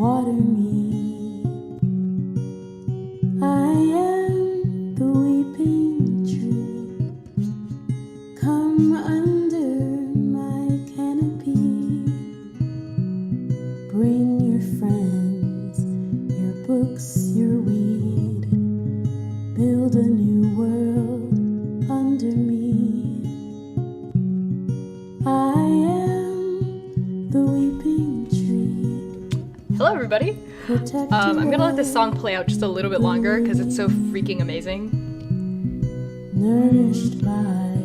water me. I am the weeping tree. Come under my canopy. Bring your friends, your books, your weed. Build a new world under me. I am the weeping tree. Hello, everybody. I'm gonna let this song play out just a little bit longer because it's so freaking amazing. Nourished by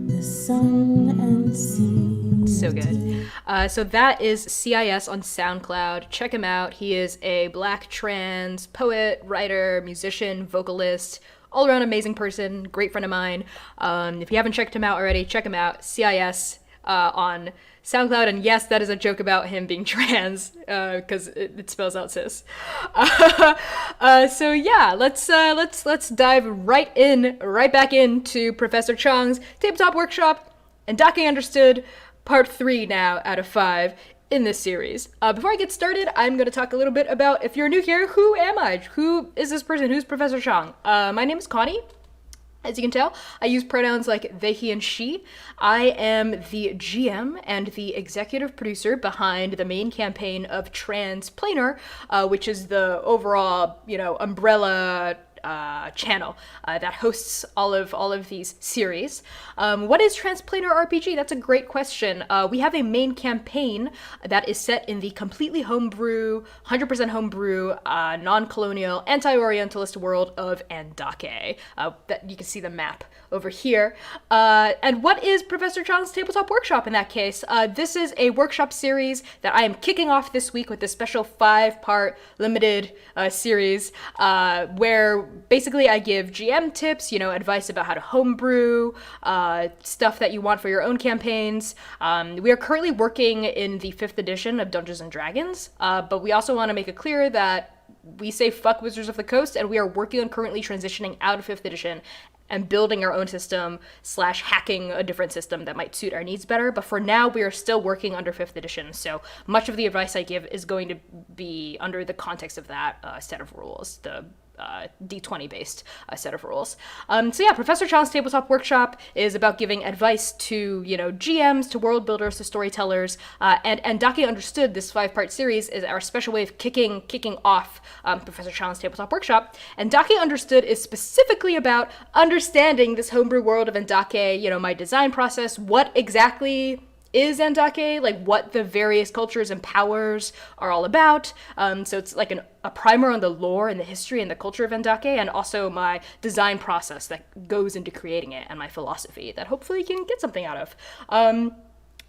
the sun and sea. So good. So that is CIS on SoundCloud. Check him out. He is a black trans poet, writer, musician, vocalist, all around amazing person, great friend of mine. If you haven't checked him out already, check him out. CIS on SoundCloud, and yes, that is a joke about him being trans, because it spells out cis. So yeah, let's dive right back into Professor Chang's Tabletop Workshop and Andake Understood, Part 3 now out of 5 in this series. Before I get started, I'm going to talk a little bit about, if you're new here, who am I? Who is this person? Who's Professor Chang? My name is Connie. As you can tell, I use pronouns like they, he, and she. I am the GM and the executive producer behind the main campaign of Transplanar, which is the overall, umbrella channel that hosts all of these series. What is Transplanar RPG? That's a great question. We have a main campaign that is set in the completely homebrew, 100% homebrew, non-colonial, anti-orientalist world of Andake. That you can see the map over here. And what is Professor Chang's Tabletop Workshop in that case? This is a workshop series that I am kicking off this week with this special 5-part limited series where basically I give GM tips, advice about how to homebrew, stuff that you want for your own campaigns. We are currently working in the 5th edition of Dungeons & Dragons, but we also want to make it clear that we say fuck Wizards of the Coast, and we are working on currently transitioning out of 5th edition and building our own system / hacking a different system that might suit our needs better. But for now, we are still working under 5th edition. So much of the advice I give is going to be under the context of that set of rules, the D20 based set of rules. So yeah, Professor Chang's Tabletop Workshop is about giving advice to, GMs, to world builders, to storytellers, and Andake Understood, this 5-part series, is our special way of kicking off Professor Chang's Tabletop Workshop. And Andake Understood is specifically about understanding this homebrew world of Andake, my design process, what exactly is Andake, like what the various cultures and powers are all about. So it's like a primer on the lore and the history and the culture of Andake, and also my design process that goes into creating it and my philosophy that hopefully you can get something out of.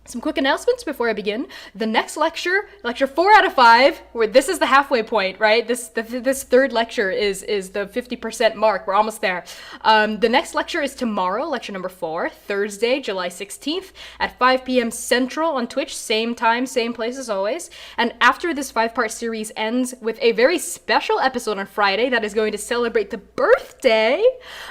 Some quick announcements before I begin. The next lecture 4 out of 5, where this is the halfway point, right? This third lecture is the 50% mark. We're almost there. The next lecture is tomorrow, lecture number 4, Thursday, July 16th at 5 p.m. Central on Twitch. Same time, same place as always. And after this 5-part series ends with a very special episode on Friday that is going to celebrate the birthday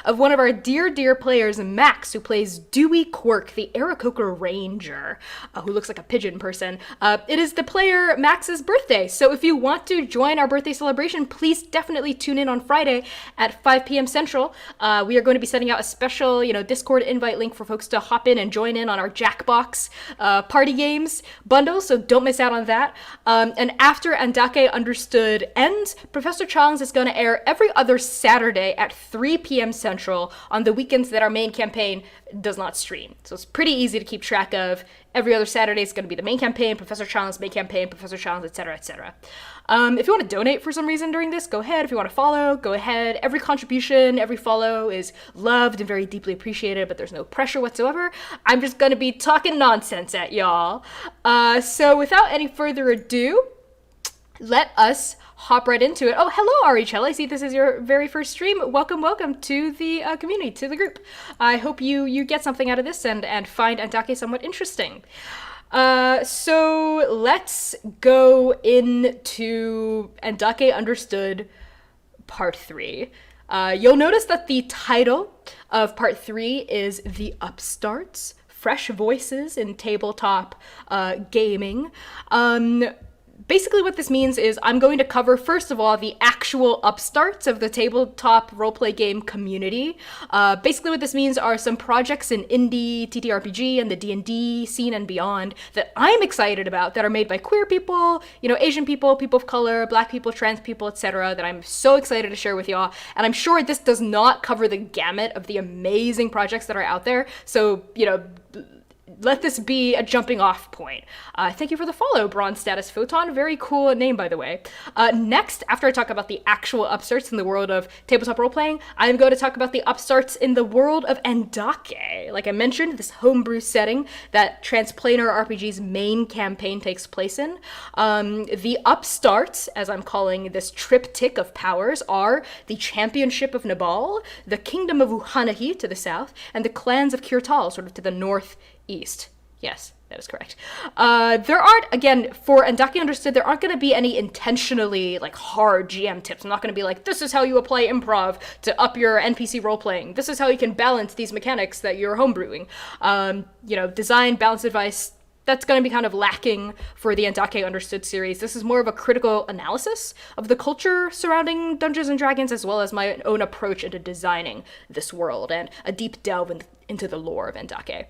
of one of our dear players, Max, who plays Dewey Quirk, the Aarakocra Ranger. Who looks like a pigeon person. It is the player Max's birthday, so if you want to join our birthday celebration, please definitely tune in on Friday at 5 p.m. Central. We are going to be sending out a special, Discord invite link for folks to hop in and join in on our Jackbox party games bundle, so don't miss out on that. And after Andake Understood ends, Professor Chang's is going to air every other Saturday at 3 p.m. Central on the weekends that our main campaign does not stream. So it's pretty easy to keep track of. Every other Saturday is going to be the main campaign, Professor Chang's main campaign, Professor Chang's, etc., etc. If you want to donate for some reason during this, go ahead. If you want to follow, go ahead. Every contribution, every follow is loved and very deeply appreciated, but there's no pressure whatsoever. I'm just going to be talking nonsense at y'all. So without any further ado, let us hop right into it. Oh, hello, RHL. I see this is your very first stream. Welcome to the community, to the group. I hope you get something out of this and find Andake somewhat interesting. So let's go into Andake Understood Part 3. You'll notice that the title of Part 3 is The Upstarts, Fresh Voices in Tabletop Gaming. Basically what this means is I'm going to cover, first of all, the actual upstarts of the tabletop roleplay game community. Basically what this means are some projects in indie, TTRPG, and the D&D scene and beyond that I'm excited about, that are made by queer people, Asian people, people of color, black people, trans people, etc., that I'm so excited to share with y'all. And I'm sure this does not cover the gamut of the amazing projects that are out there. So, let this be a jumping off point. Thank you for the follow, Bronze Status Photon. Very cool name, by the way. Next, after I talk about the actual upstarts in the world of tabletop role-playing, I'm going to talk about the upstarts in the world of Andake. Like I mentioned, this homebrew setting that Transplanar RPG's main campaign takes place in. The upstarts, as I'm calling this triptych of powers, are the Championship of Nabal, the Kingdom of Uhanahi to the south, and the clans of Kirtal, sort of to the northeast. Yes, that is correct. There aren't, again, for Andake Understood, there aren't going to be any intentionally, hard GM tips. I'm not going to be like, this is how you apply improv to up your NPC role-playing. This is how you can balance these mechanics that you're homebrewing. Design, balance advice, that's going to be kind of lacking for the Andake Understood series. This is more of a critical analysis of the culture surrounding Dungeons & Dragons, as well as my own approach into designing this world, and a deep delve into the lore of Andake.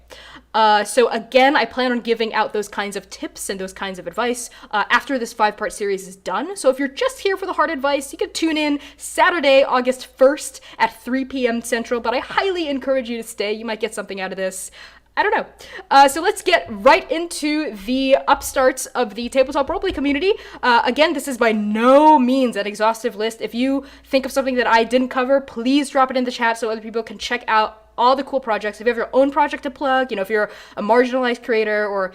So again, I plan on giving out those kinds of tips and those kinds of advice after this 5-part series is done. So if you're just here for the hard advice, you can tune in Saturday, August 1st at 3 p.m. Central, but I highly encourage you to stay. You might get something out of this. I don't know. So let's get right into the upstarts of the tabletop roleplay community. Again, this is by no means an exhaustive list. If you think of something that I didn't cover, please drop it in the chat so other people can check out all the cool projects. If you have your own project to plug, if you're a marginalized creator or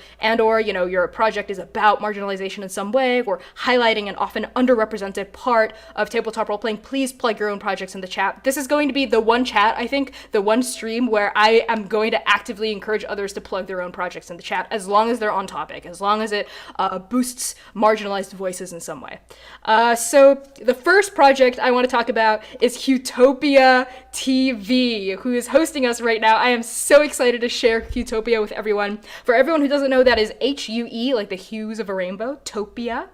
your project is about marginalization in some way or highlighting an often underrepresented part of tabletop role-playing, please plug your own projects in the chat. This is going to be the one chat, I think, the one stream where I am going to actively encourage others to plug their own projects in the chat, as long as they're on topic, as long as it boosts marginalized voices in some way. So the first project I want to talk about is Hutopia TV, who is hosting us right now. I am so excited to share Hutopia with everyone. For everyone who doesn't know, that is H-U-E, like the hues of a rainbow, Topia,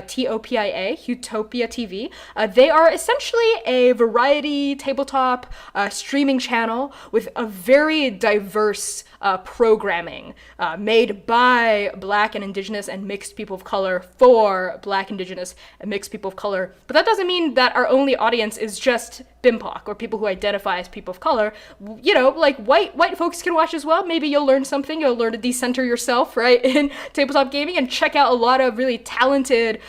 T-O-P-I-A, Hutopia TV. They are essentially a variety tabletop streaming channel with a very diverse programming made by Black and Indigenous and mixed people of color for Black, Indigenous, and mixed people of color. But that doesn't mean that our only audience is just BIMPOC or people who identify as people of color. White folks can watch as well. Maybe you'll learn something. You'll learn to decenter yourself, right, in tabletop gaming, and check out a lot of really talented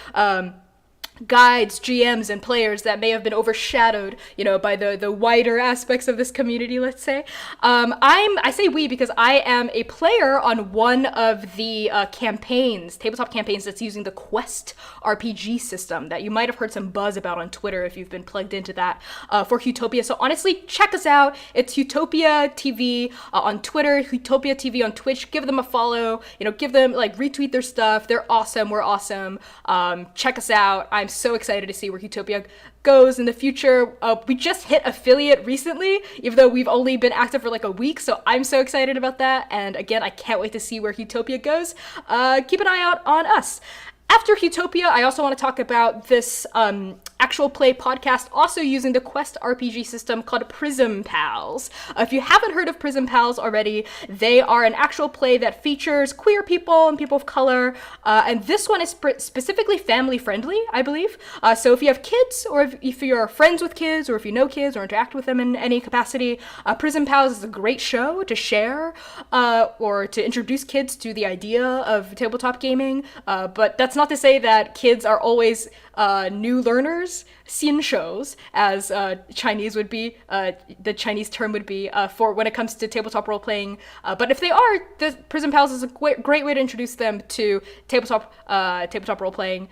guides, GMs, and players that may have been overshadowed, by the wider aspects of this community, let's say. I say we because I am a player on one of the tabletop campaigns that's using the Quest RPG system that you might have heard some buzz about on Twitter if you've been plugged into that for Hutopia. So honestly, check us out. It's Hutopia TV on Twitter, Hutopia TV on Twitch. Give them a follow, give them, retweet their stuff. They're awesome. We're awesome. Check us out. I'm so excited to see where Hutopia goes in the future. We just hit affiliate recently, even though we've only been active for a week, so I'm so excited about that. And again, I can't wait to see where Hutopia goes. Keep an eye out on us. After Hutopia, I also want to talk about this actual play podcast, also using the Quest RPG system called Prism Pals. If you haven't heard of Prism Pals already, they are an actual play that features queer people and people of color, and this one is specifically family-friendly, I believe. So if you have kids, or if you're friends with kids, or if you know kids, or interact with them in any capacity, Prism Pals is a great show to share, or to introduce kids to the idea of tabletop gaming, but that's not to say that kids are always new learners, xin shows, as Chinese would be, the Chinese term would be for when it comes to tabletop role-playing. But if they are, the Prism Pals is a great way to introduce them to tabletop role-playing.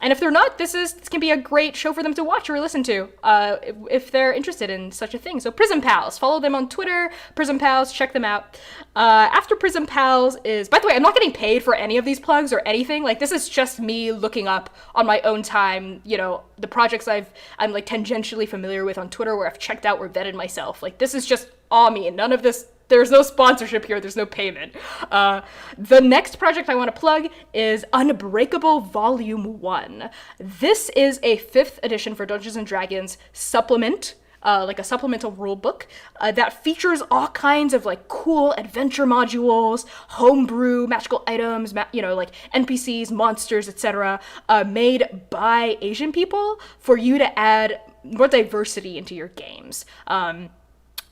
And if they're not, this can be a great show for them to watch or listen to if they're interested in such a thing. So Prism Pals, follow them on Twitter, Prism Pals, check them out. After Prism Pals is, by the way, I'm not getting paid for any of these plugs or anything. This is just me looking up on my own time, the projects I'm tangentially familiar with on Twitter, where I've checked out or vetted myself. This is just all me, and none of this There's no sponsorship here. There's no payment. The next project I want to plug is Unbreakable Volume 1. This is a 5th edition for Dungeons & Dragons supplement, like a supplemental rule book that features all kinds of like cool adventure modules, homebrew, magical items, like NPCs, monsters, etc., made by Asian people for you to add more diversity into your games.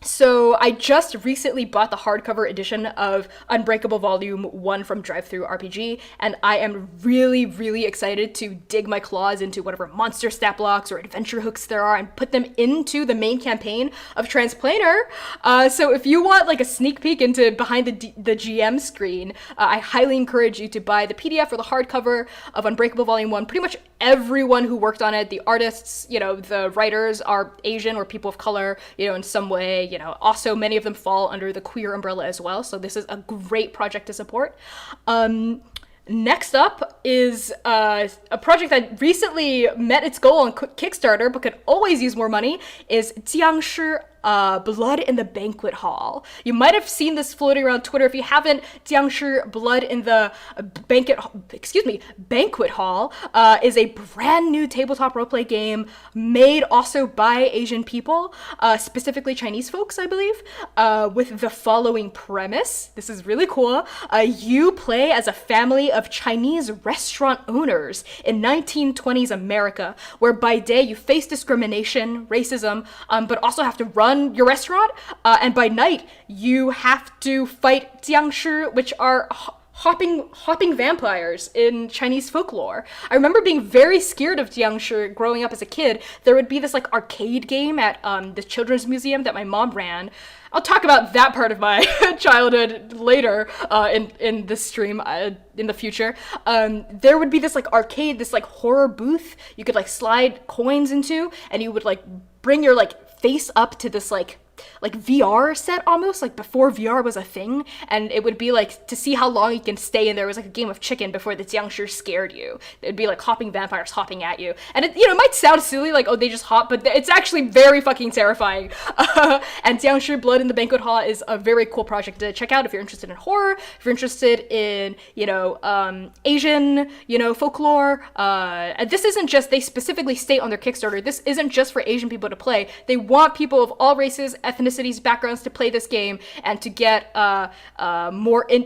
So I just recently bought the hardcover edition of Unbreakable Volume 1 from DriveThruRPG, and I am really, really excited to dig my claws into whatever monster stat blocks or adventure hooks there are and put them into the main campaign of Transplanar. So if you want like a sneak peek into behind the GM screen, I highly encourage you to buy the PDF or the hardcover of Unbreakable Volume 1. Pretty much everyone who worked on it, the artists, the writers are Asian or people of color, in some way. Also many of them fall under the queer umbrella as well. So this is a great project to support. Next up is a project that recently met its goal on Kickstarter but could always use more money, is Jiangshi Blood in the Banquet Hall. You might have seen this floating around Twitter. If you haven't, Jiangshi Blood in the Banquet Hall is a brand new tabletop roleplay game made also by Asian people, specifically Chinese folks, I believe, with the following premise. This is really cool. You play as a family of Chinese restaurant owners in 1920s America, where by day you face discrimination, racism, but also have to run your restaurant, and by night you have to fight jiangshi, which are hopping vampires in Chinese folklore. I remember being very scared of jiangshi growing up as a kid. There would be this like arcade game at the children's museum that my mom ran. I'll talk about that part of my childhood later in this stream in the future. There would be this like arcade, this like horror booth you could like slide coins into, and you would like bring your like face up to this like VR set almost, like before VR was a thing, and it would be like to see how long you can stay in there. It was like a game of chicken before the jiangshi scared you. It'd be like hopping vampires hopping at you, and it might sound silly, like, oh, they just hop, but it's actually very fucking terrifying. And Jiangshi Blood in the Banquet Hall is a very cool project to check out if you're interested in horror, if you're interested in Asian folklore. And this isn't just, they specifically state on their Kickstarter, this isn't just for Asian people to play. They want people of all races, ethnicities, backgrounds to play this game and to get more a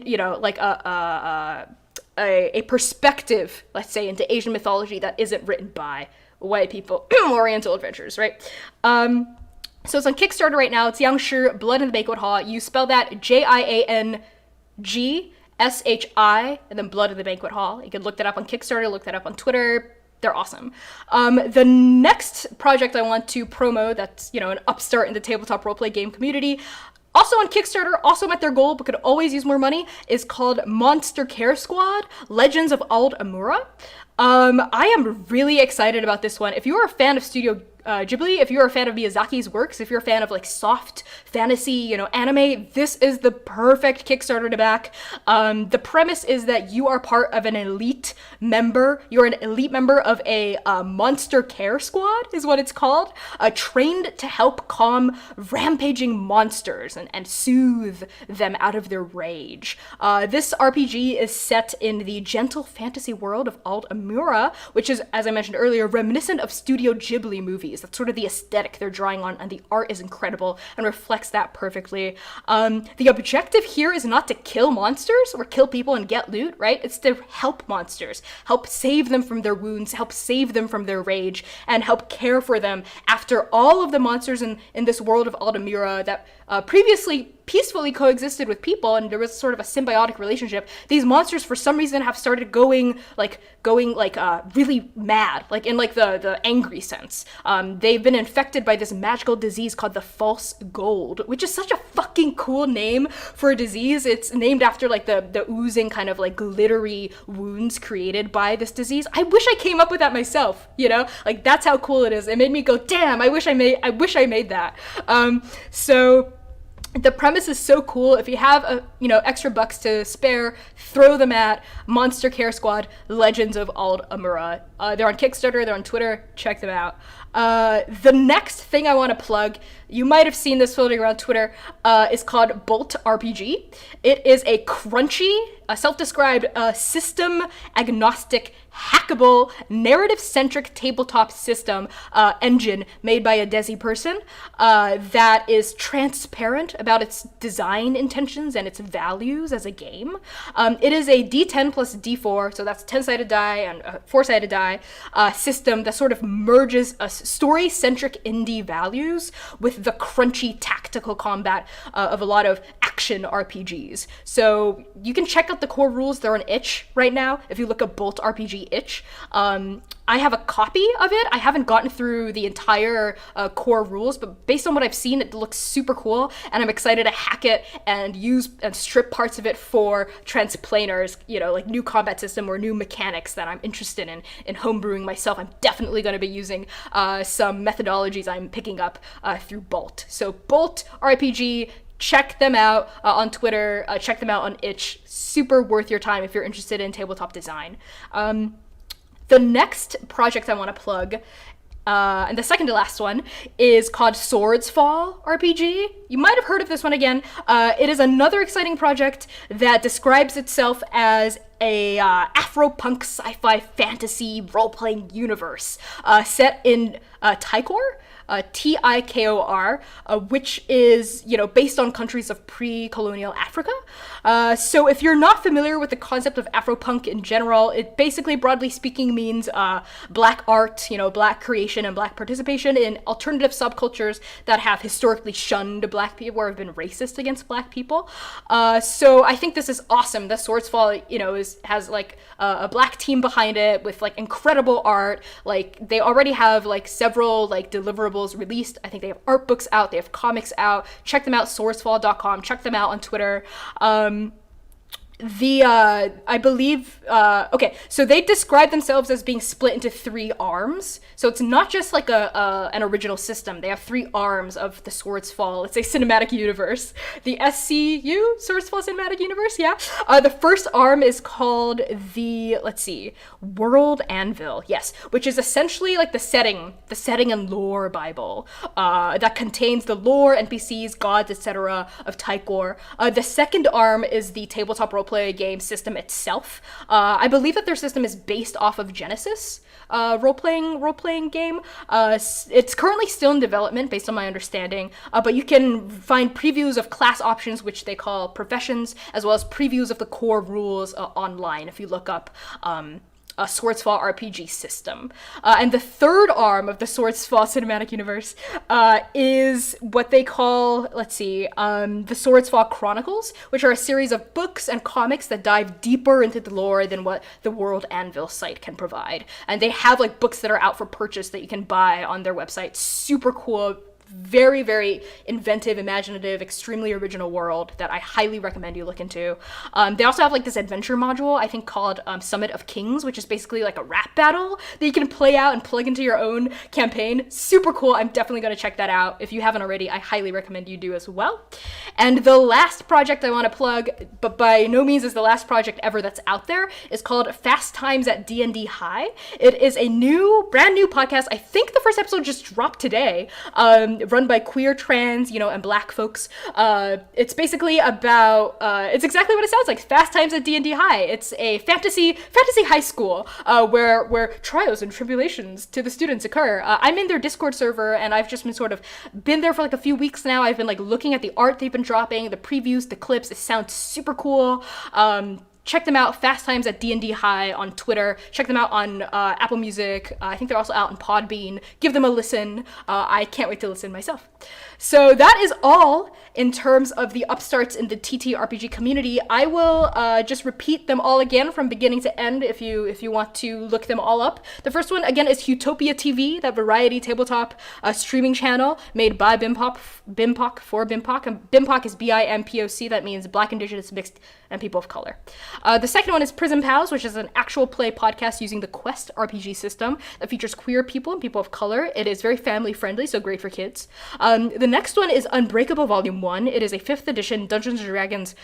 perspective, let's say, into Asian mythology that isn't written by white people, Oriental adventurers, right? So it's on Kickstarter right now. It's Jiangshi Blood in the Banquet Hall. You spell that JIANGSHI and then Blood in the Banquet Hall. You can look that up on Kickstarter, look that up on Twitter. They're awesome. The next project I want to promo that's, an upstart in the tabletop roleplay game community, also on Kickstarter, also met their goal, but could always use more money, is called Monster Care Squad, Legends of Old Amura. I am really excited about this one. If you are a fan of Studio Ghibli, if you're a fan of Miyazaki's works, if you're a fan of like soft fantasy, anime, this is the perfect Kickstarter to back. The premise is that you are part of an elite member. You're an elite member of a monster care squad, is what it's called, trained to help calm rampaging monsters and soothe them out of their rage. This RPG is set in the gentle fantasy world of Old Amura, which is, as I mentioned earlier, reminiscent of Studio Ghibli movies. That's sort of the aesthetic they're drawing on, and the art is incredible and reflects that perfectly. The objective here is not to kill monsters or kill people and get loot, right? It's to help monsters, help save them from their wounds, help save them from their rage, and help care for them after all of the monsters in this world of Aldamira that previously peacefully coexisted with people, and there was sort of a symbiotic relationship. These monsters, for some reason, have started going really mad, like in like the angry sense. They've been infected by this magical disease called the false gold, which is such a fucking cool name for a disease. It's named after like the oozing kind of like glittery wounds created by this disease. I wish I came up with that myself, like that's how cool it is. It made me go, damn, I wish I made that. So the premise is so cool. If you have extra bucks to spare, throw them at Monster Care Squad, Legends of Old Amura. They're on Kickstarter, they're on Twitter, check them out. The next thing I want to plug, you might have seen this floating around Twitter, is called ABOUT RPG. It is a crunchy, self-described system agnostic, hackable, narrative-centric tabletop system engine made by a Desi person that is transparent about its design intentions and its values as a game. It is a D10 plus D4, so that's 10-sided die and a 4-sided die system that sort of merges story-centric indie values with the crunchy tactical combat of a lot of action RPGs. So you can check out the core rules. They're on itch right now. If you look at ABOUT RPG itch, I have a copy of it. I haven't gotten through the entire core rules, but based on what I've seen, it looks super cool, and I'm excited to hack it and use and strip parts of it for transplaners, like new combat system or new mechanics that I'm interested in homebrewing myself. I'm definitely going to be using some methodologies I'm picking up through Bolt. So Bolt RPG, check them out on Twitter, check them out on itch. Super worth your time if you're interested in tabletop design. The next project I want to plug, and the second to last one, is called Swordsville RPG. You might have heard of this one again. It is another exciting project that describes itself as a Afro-punk sci-fi fantasy role-playing universe set in Tikor. Tikor, which is, based on countries of pre-colonial Africa. So if you're not familiar with the concept of Afropunk in general, it basically, broadly speaking, means black art, black creation and black participation in alternative subcultures that have historically shunned black people or have been racist against black people. So I think this is awesome. The Swordsville, has like a black team behind it with like incredible art. Like they already have like several like deliverables released. I think they have art books out, they have comics out. Check them out, swordsville.com. Check them out on Twitter. I believe, so they describe themselves as being split into 3 arms. So it's not just like an original system. They have 3 arms of the Swordsville. It's a cinematic universe. The SCU, Swordsville Cinematic Universe, yeah. The first arm is called the, World Anvil, yes, which is essentially like the setting and lore Bible that contains the lore, NPCs, gods, etc. of Tikor. The second arm is the tabletop roleplay game system itself. I believe that their system is based off of Genesis role-playing game. It's currently still in development based on my understanding, but you can find previews of class options, which they call professions, as well as previews of the core rules online if you look up a Swordsville RPG system. And the third arm of the Swordsville Cinematic Universe is what they call, the Swordsville Chronicles, which are a series of books and comics that dive deeper into the lore than what the World Anvil site can provide. And they have like books that are out for purchase that you can buy on their website. Super cool. Very, very inventive, imaginative, extremely original world that I highly recommend you look into. They also have like this adventure module, I think called Summit of Kings, which is basically like a rap battle that you can play out and plug into your own campaign. Super cool. I'm definitely going to check that out. If you haven't already, I highly recommend you do as well. And the last project I want to plug, but by no means is the last project ever that's out there, is called Fast Times at D&D High. It is a brand new podcast. I think the first episode just dropped today. Run by queer, trans, and black folks. It's basically about, it's exactly what it sounds like, Fast Times at D&D High. It's a fantasy high school where trials and tribulations to the students occur. I'm in their Discord server, and I've just been there for like a few weeks now. I've been like looking at the art they've been dropping, the previews, the clips. It sounds super cool. Check them out, Fast Times at D&D High on Twitter. Check them out on Apple Music. I think they're also out on Podbean. Give them a listen. I can't wait to listen myself. So that is all in terms of the upstarts in the TTRPG community. I will just repeat them all again from beginning to end if you want to look them all up. The first one, again, is Hutopia TV, that variety tabletop streaming channel made by BIMPOC for BIMPOC. And BIMPOC is BIMPOC. That means Black, Indigenous, Mixed, and People of Color. The second one is Prism Pals, which is an actual play podcast using the Quest RPG system that features queer people and people of color. It is very family friendly, so great for kids. The next one is Unbreakable Volume 1. It is a 5th edition Dungeons and Dragons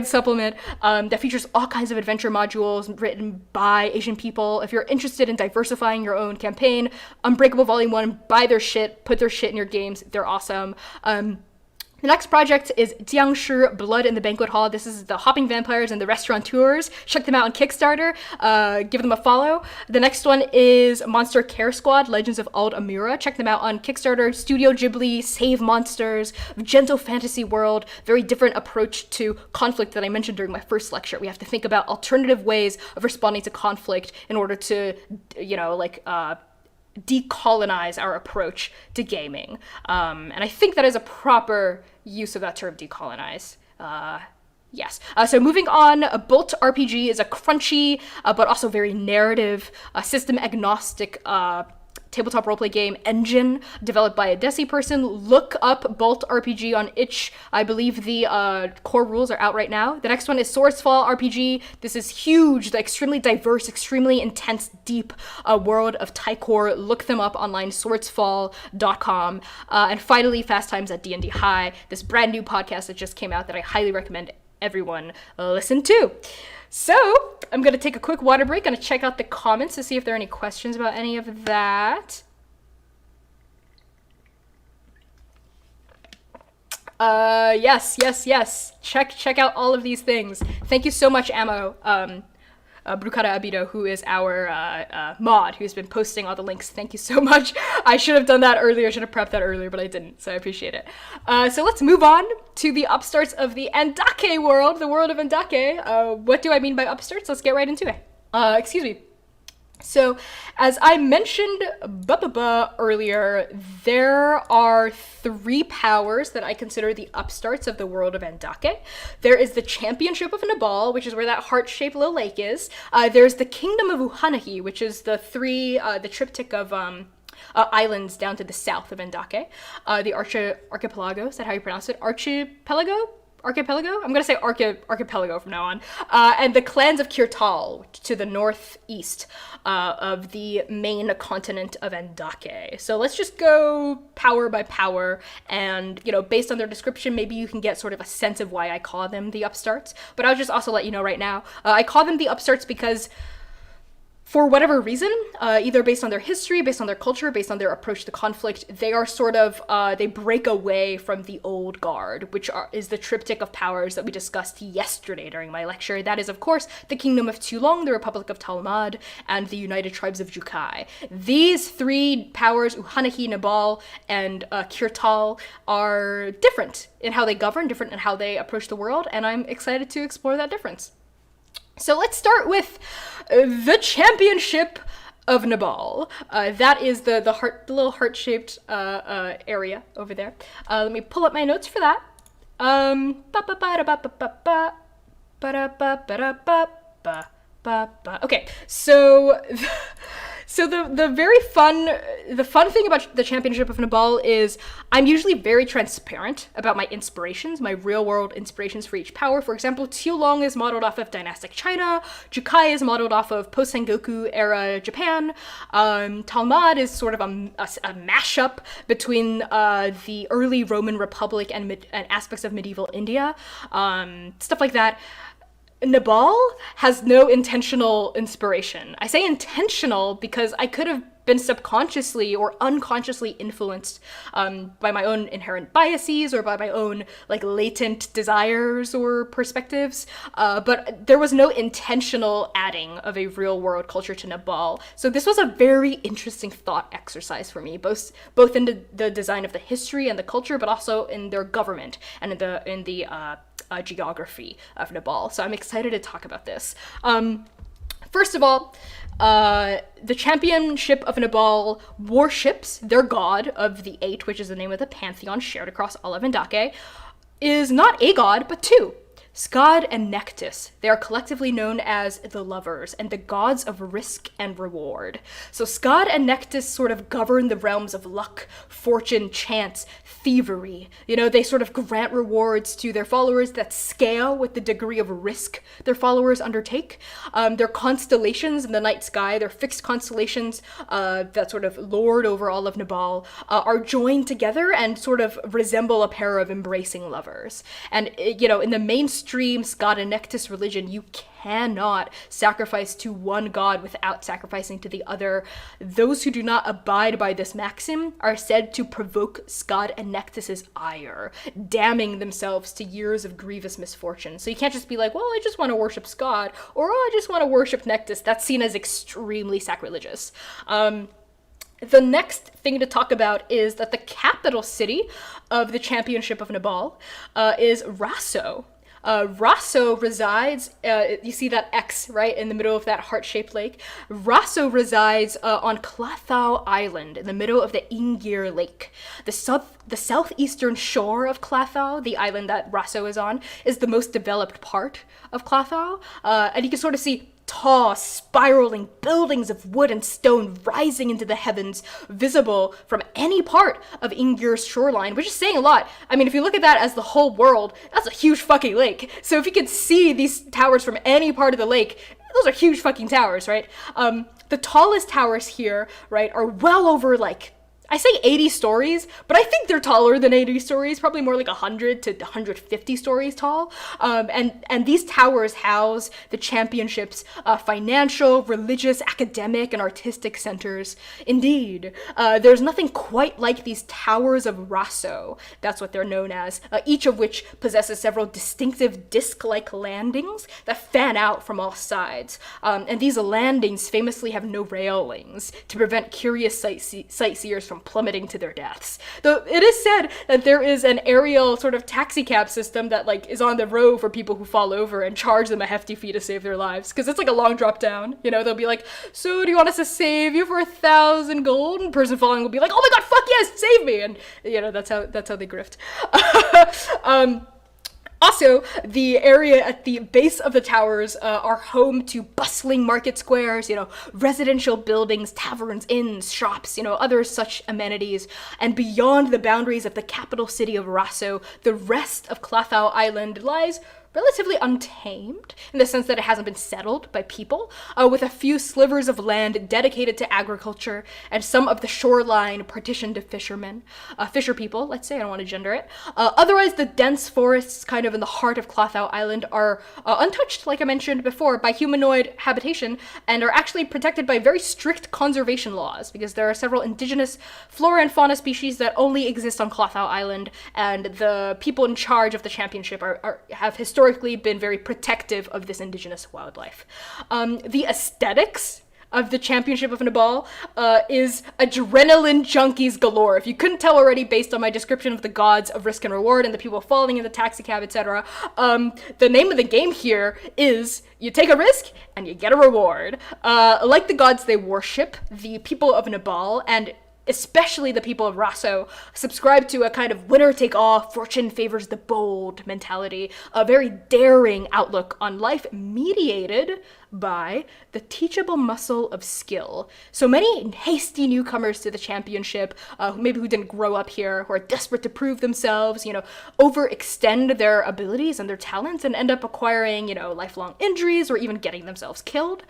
supplement that features all kinds of adventure modules written by Asian people. If you're interested in diversifying your own campaign, Unbreakable Volume 1, buy their shit, put their shit in your games. They're awesome. The next project is Jiangshi Blood in the Banquet Hall. This is the Hopping Vampires and the Restaurateurs. Check them out on Kickstarter. Give them a follow. The next one is Monster Care Squad, Legends of Ald Amira. Check them out on Kickstarter. Studio Ghibli, Save Monsters, gentle fantasy world, very different approach to conflict that I mentioned during my first lecture. We have to think about alternative ways of responding to conflict in order to, decolonize our approach to gaming. And I think that is a proper use of that term, decolonize. Yes. So moving on, ABOUT RPG is a crunchy, but also very narrative, system agnostic tabletop roleplay game engine developed by a Desi person. Look up ABOUT RPG on itch. I believe the core rules are out right now. The next one is Swordsville RPG. This is huge, the extremely diverse, extremely intense, deep world of Tycor. Look them up online, swordsfall.com. And finally, Fast Times at D&D High, this brand new podcast that just came out that I highly recommend everyone listen to. So, I'm going to take a quick water break. Going to check out the comments to see if there are any questions about any of that. Yes. Check out all of these things. Thank you so much, Ammo. Brukara Abido, who is our mod, who's been posting all the links. Thank you so much. I should have done that earlier. I should have prepped that earlier, but I didn't, so I appreciate it. So let's move on to the upstarts of the Andake world, the world of Andake. What do I mean by upstarts? Let's get right into it. Excuse me. So, as I mentioned earlier, there are 3 powers that I consider the upstarts of the world of Andake. There is the Championship of Nabal, which is where that heart-shaped little lake is. There's the Kingdom of Uhanahi, which is the triptych of islands down to the south of Andake. The archipelago, is that how you pronounce it? Archipelago? I'm gonna say archipelago from now on. And the clans of Kirtal, to the northeast of the main continent of Andake. So let's just go power by power, and based on their description, maybe you can get sort of a sense of why I call them the upstarts. But I'll just also let you know right now, I call them the upstarts because for whatever reason, either based on their history, based on their culture, based on their approach to conflict, they are sort of, they break away from the old guard, which is the triptych of powers that we discussed yesterday during my lecture. That is, of course, the Kingdom of Tulong, the Republic of Talmud, and the United Tribes of Jukai. These 3 powers, Uhanahi, Nabal, and Kirtal, are different in how they govern, different in how they approach the world, and I'm excited to explore that difference. So let's start with the Championship of Nabal. That is the little heart-shaped area over there. Let me pull up my notes for that. Okay, so the fun thing about the Championship of Nabal is I'm usually very transparent about my inspirations, my real world inspirations for each power. For example, Tulong is modeled off of dynastic China, Jukai is modeled off of post-Sengoku era Japan, Talmud is sort of a mashup between the early Roman Republic and aspects of medieval India, stuff like that. Nabal has no intentional inspiration. I say intentional because I could have been subconsciously or unconsciously influenced by my own inherent biases or by my own latent desires or perspectives, but there was no intentional adding of a real world culture to Nabal. So this was a very interesting thought exercise for me, both in the design of the history and the culture, but also in their government and in the geography of Nabal. So I'm excited to talk about this. First of all, the Championship of Nabal worships their god of the 8, which is the name of the pantheon shared across all of Andake, is not a god, but 2. Skad and Nektis, they are collectively known as the lovers and the gods of risk and reward. So Skad and Nektis sort of govern the realms of luck, fortune, chance, thievery. You know, they sort of grant rewards to their followers that scale with the degree of risk their followers undertake. Their constellations in the night sky, their fixed constellations that sort of lord over all of Nabal, are joined together and sort of resemble a pair of embracing lovers. And, you know, in the mainstream Skad and Nektis religion, you cannot sacrifice to one god without sacrificing to the other. Those who do not abide by this maxim are said to provoke Skad and Nektis' ire, damning themselves to years of grievous misfortune. So you can't just be like, well, I just want to worship Skad, or oh, I just want to worship Nektis. That's seen as extremely sacrilegious. The next thing to talk about is that the capital city of the Championship of Nabal is Rasso. Rasso resides, you see that X, right, in the middle of that heart-shaped lake? Rasso resides on Clathau Island, in the middle of the Ingir Lake. The southeastern shore of Clathau, the island that Rasso is on, is the most developed part of Clathau, and you can sort of see tall, spiraling buildings of wood and stone rising into the heavens, visible from any part of Ingir's shoreline, which is saying a lot. I mean, if you look at that as the whole world, that's a huge fucking lake. So if you can see these towers from any part of the lake, those are huge fucking towers, right? The tallest towers here, right, are well over, like, I say 80 stories, but I think they're taller than 80 stories, probably more like 100 to 150 stories tall. And these towers house the championship's financial, religious, academic, and artistic centers. Indeed, there's nothing quite like these towers of Rasso, that's what they're known as, each of which possesses several distinctive disc-like landings that fan out from all sides. And these landings famously have no railings to prevent curious sightseers from plummeting to their deaths. Though it is said that there is an aerial sort of taxi cab system that like is on the road for people who fall over and charge them a hefty fee to save their lives, because it's like a long drop down. You know, they'll be like, so do you want us to save you for 1,000 gold? And the person falling will be like, oh my god, fuck yes, save me! And you know, that's how they grift. Also, the area at the base of the towers are home to bustling market squares, you know, residential buildings, taverns, inns, shops, you know, other such amenities. And beyond the boundaries of the capital city of Rasso, the rest of Clathau Island lies relatively untamed, in the sense that it hasn't been settled by people, with a few slivers of land dedicated to agriculture, and some of the shoreline partitioned to fishermen. Fisher people, let's say, I don't want to gender it. Otherwise, the dense forests kind of in the heart of Clathau Island are untouched, like I mentioned before, by humanoid habitation, and are actually protected by very strict conservation laws, because there are several indigenous flora and fauna species that only exist on Clathau Island, and the people in charge of the championship have historically been very protective of this indigenous wildlife. The aesthetics of the Championship of Nabal is adrenaline junkies galore. If you couldn't tell already based on my description of the gods of risk and reward and the people falling in the taxi cab, etc., the name of the game here is you take a risk and you get a reward. Like the gods they worship, the people of Nabal, and especially the people of Rasso, subscribe to a kind of winner-take-all, fortune favors the bold mentality, a very daring outlook on life mediated by the teachable muscle of skill. So many hasty newcomers to the championship, maybe who didn't grow up here, who are desperate to prove themselves, you know, overextend their abilities and their talents and end up acquiring, you know, lifelong injuries or even getting themselves killed.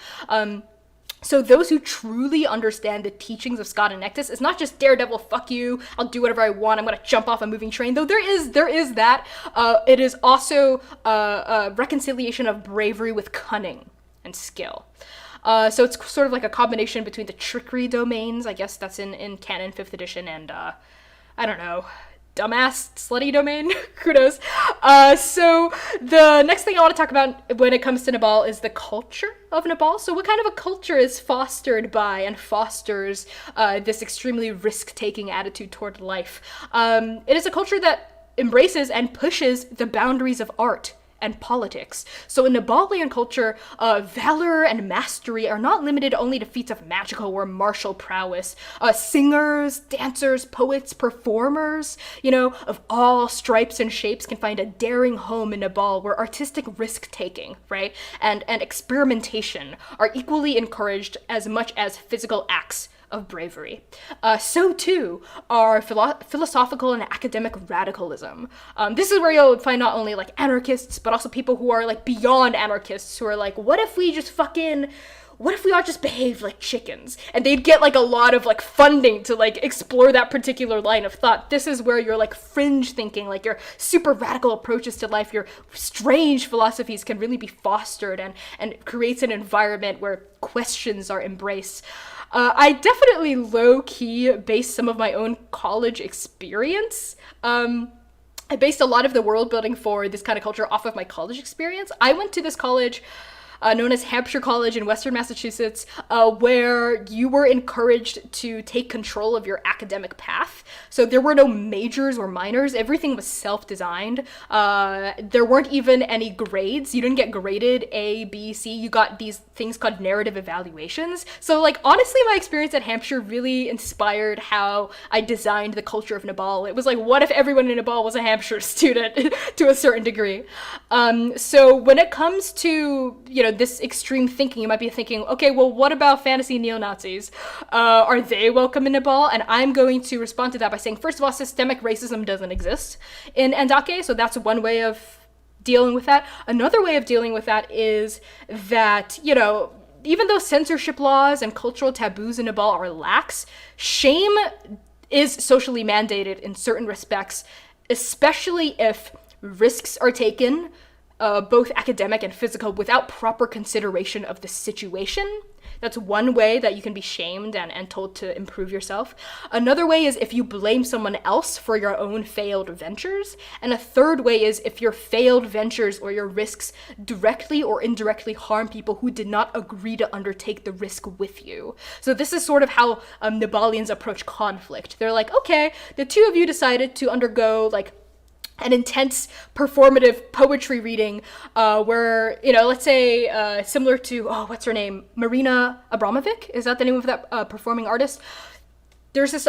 So those who truly understand the teachings of Skad and Nektis, it's not just daredevil, fuck you, I'll do whatever I want, I'm gonna jump off a moving train, though there is that. It is also a reconciliation of bravery with cunning and skill. So it's sort of like a combination between the trickery domains, I guess that's in canon 5th edition, and I don't know, dumbass slutty domain. Who knows? So the next thing I want to talk about when it comes to Nabal is the culture of Nabal. So what kind of a culture is fostered by and fosters this extremely risk-taking attitude toward life? It is a culture that embraces and pushes the boundaries of art and politics. So in Nabalian culture, valor and mastery are not limited only to feats of magical or martial prowess. Singers, dancers, poets, performers, of all stripes and shapes can find a daring home in Nabal where artistic risk-taking, right, and experimentation are equally encouraged as much as physical acts of bravery. So too are philosophical and academic radicalism. This is where you'll find not only like anarchists, but also people who are like beyond anarchists, who are like, what if we all just behave like chickens? And they'd get like a lot of like funding to like explore that particular line of thought. This is where your like fringe thinking, like your super radical approaches to life, your strange philosophies can really be fostered, and it creates an environment where questions are embraced. I definitely low-key based some of my own college experience. I based a lot of the world building for this kind of culture off of my college experience. I went to this college known as Hampshire College in Western Massachusetts, where you were encouraged to take control of your academic path. So there were no majors or minors. Everything was self-designed. There weren't even any grades. You didn't get graded A, B, C. You got these things called narrative evaluations. So like, honestly, my experience at Hampshire really inspired how I designed the culture of Nabal. It was like, what if everyone in Nabal was a Hampshire student to a certain degree? So when it comes to, this extreme thinking, you might be thinking, okay, well, what about fantasy neo-Nazis? Are they welcome in Nabal? And I'm going to respond to that by saying, first of all, systemic racism doesn't exist in Andake, so that's one way of dealing with that. Another way of dealing with that is that, even though censorship laws and cultural taboos in Nabal are lax, shame is socially mandated in certain respects, especially if risks are taken, both academic and physical, without proper consideration of the situation. That's one way that you can be shamed and told to improve yourself. Another way is if you blame someone else for your own failed ventures. And a third way is if your failed ventures or your risks directly or indirectly harm people who did not agree to undertake the risk with you. So this is sort of how Nabalians approach conflict. They're like, okay, the two of you decided to undergo like an intense performative poetry reading where, let's say similar to, what's her name? Marina Abramovic? Is that the name of that performing artist? There's this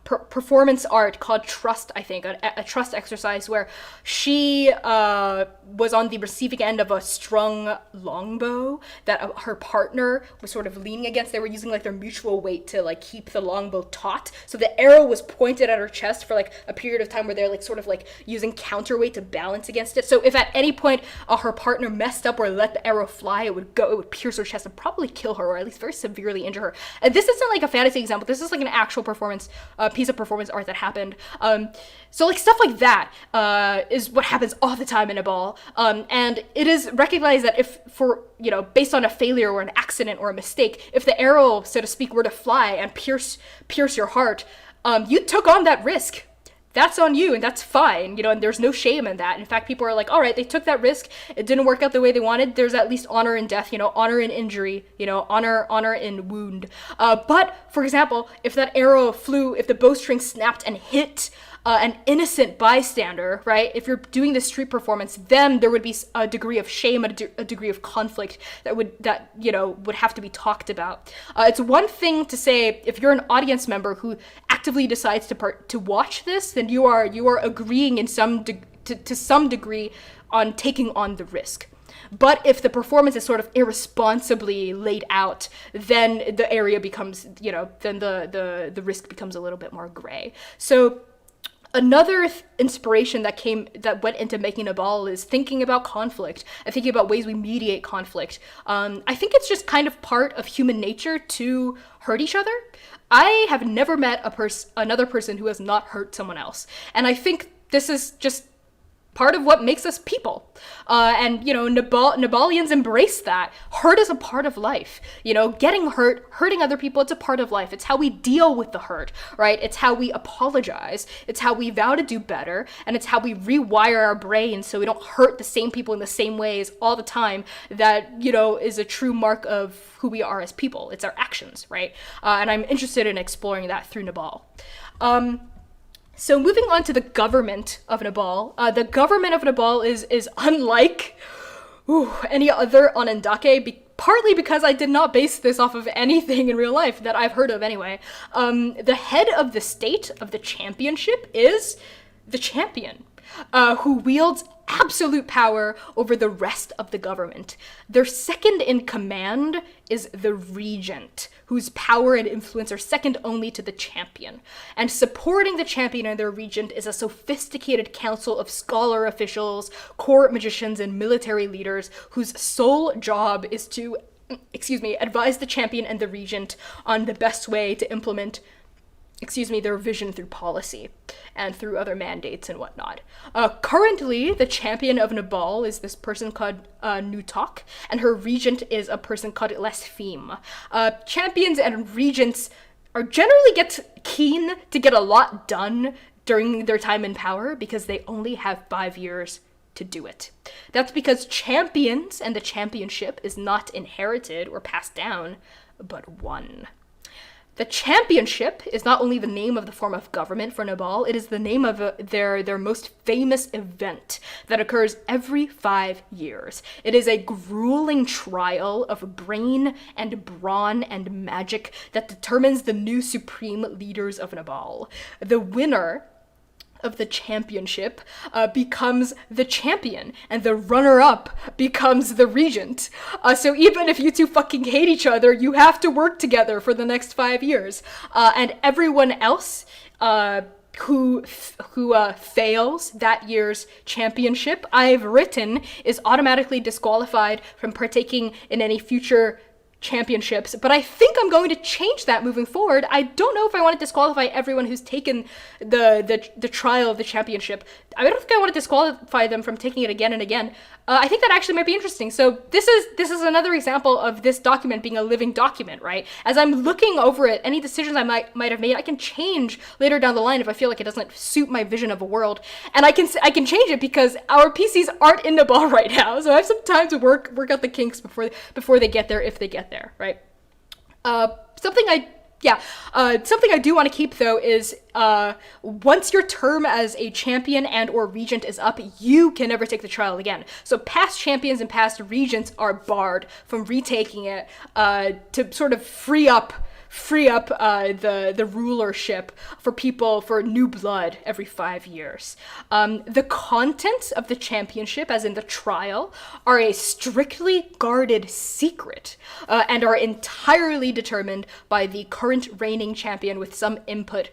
performance art called Trust, I think, a trust exercise where she was on the receiving end of a strung longbow that her partner was sort of leaning against. They were using like their mutual weight to like keep the longbow taut. So the arrow was pointed at her chest for like a period of time where they're like sort of like using counterweight to balance against it. So if at any point her partner messed up or let the arrow fly, it would pierce her chest and probably kill her, or at least very severely injure her. And this isn't like a fantasy example. This is like an actual performance piece of performance art that happened. So like stuff like that is what happens all the time in Nabal. And it is recognized that if based on a failure or an accident or a mistake, if the arrow, so to speak, were to fly and pierce your heart, you took on that risk. That's on you, and that's fine, and there's no shame in that. In fact, people are like, all right, they took that risk, it didn't work out the way they wanted, there's at least honor in death, honor in injury, honor in wound. But, for example, if that arrow flew, if the bowstring snapped and hit an innocent bystander, right? If you're doing this street performance, then there would be a degree of shame, a degree of conflict that would have to be talked about. It's one thing to say if you're an audience member who actively decides to watch this, then you are agreeing in to some degree on taking on the risk. But if the performance is sort of irresponsibly laid out, then the area becomes, then the risk becomes a little bit more gray. So another inspiration that went into making Nabal is thinking about conflict and thinking about ways we mediate conflict. I think it's just kind of part of human nature to hurt each other. I have never met another person who has not hurt someone else. And I think this is just part of what makes us people. And Nabalians embrace that. Hurt is a part of life. Getting hurt, hurting other people, it's a part of life. It's how we deal with the hurt, right? It's how we apologize. It's how we vow to do better. And it's how we rewire our brains so we don't hurt the same people in the same ways all the time. That, is a true mark of who we are as people. It's our actions, right? And I'm interested in exploring that through Nabal. So moving on to the government of Nabal. The government of Nabal is unlike any other on Andake, partly because I did not base this off of anything in real life that I've heard of anyway. The head of the state of the championship is the champion, who wields absolute power over the rest of the government. Their second in command is the regent, whose power and influence are second only to the champion. And supporting the champion and their regent is a sophisticated council of scholar officials, court magicians, and military leaders whose sole job is to, advise the champion and the regent on the best way to implement their vision through policy and through other mandates and whatnot. Currently, the champion of Nabal is this person called Nutok, and her regent is a person called Lesfim. Champions and regents are generally keen to get a lot done during their time in power because they only have 5 years to do it. That's because champions and the championship is not inherited or passed down, but won. The championship is not only the name of the form of government for Nabal, it is the name of their most famous event that occurs every 5 years. It is a grueling trial of brain and brawn and magic that determines the new supreme leaders of Nabal. The winner of the championship becomes the champion, and the runner-up becomes the regent. So even if you two fucking hate each other, you have to work together for the next 5 years. And everyone else who fails that year's championship, I've written, is automatically disqualified from partaking in any future championships, but I think I'm going to change that moving forward. I don't know if I want to disqualify everyone who's taken the trial of the championship. I don't think I want to disqualify them from taking it again and again. I think that actually might be interesting. So this is another example of this document being a living document, right? As I'm looking over it, any decisions I might have made, I can change later down the line if I feel like it doesn't suit my vision of a world, and I can change it because our PCs aren't in Nabal right now, so I have some time to work out the kinks before they get there, if they get there, right? Something I do want to keep, though, is once your term as a champion and or regent is up, you can never take the trial again. So past champions and past regents are barred from retaking it to sort of free up the rulership for new blood every 5 years. The contents of the championship, as in the trial, are a strictly guarded secret and are entirely determined by the current reigning champion with some input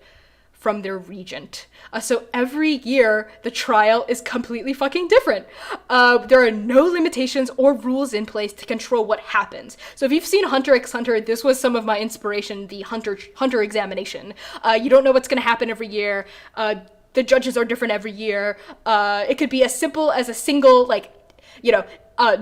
from their regent. So every year, the trial is completely fucking different. There are no limitations or rules in place to control what happens. So if you've seen Hunter x Hunter, this was some of my inspiration, the Hunter examination. You don't know what's going to happen every year. The judges are different every year. It could be as simple as a single,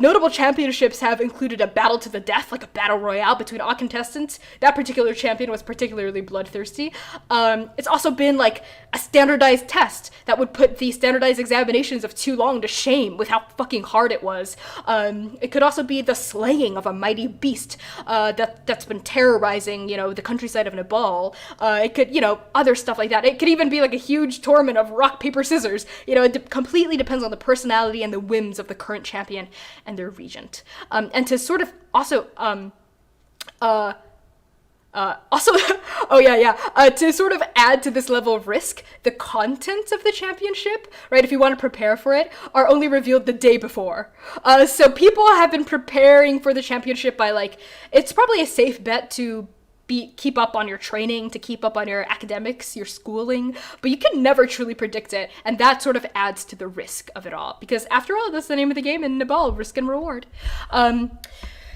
notable championships have included a battle to the death, like a battle royale between all contestants. That particular champion was particularly bloodthirsty. It's also been like a standardized test that would put the standardized examinations of too long to shame with how fucking hard it was. It could also be the slaying of a mighty beast that's been terrorizing, the countryside of Nabal. It could, other stuff like that. It could even be like a huge tournament of rock, paper, scissors. It completely depends on the personality and the whims of the current champion and their regent. And to sort of also to sort of add to this level of risk, the contents of the championship, right, if you want to prepare for it, are only revealed the day before. So people have been preparing for the championship by it's probably a safe bet to keep up on your training, to keep up on your academics, your schooling, but you can never truly predict it, and that sort of adds to the risk of it all, because after all, that's the name of the game in Nabal, risk and reward.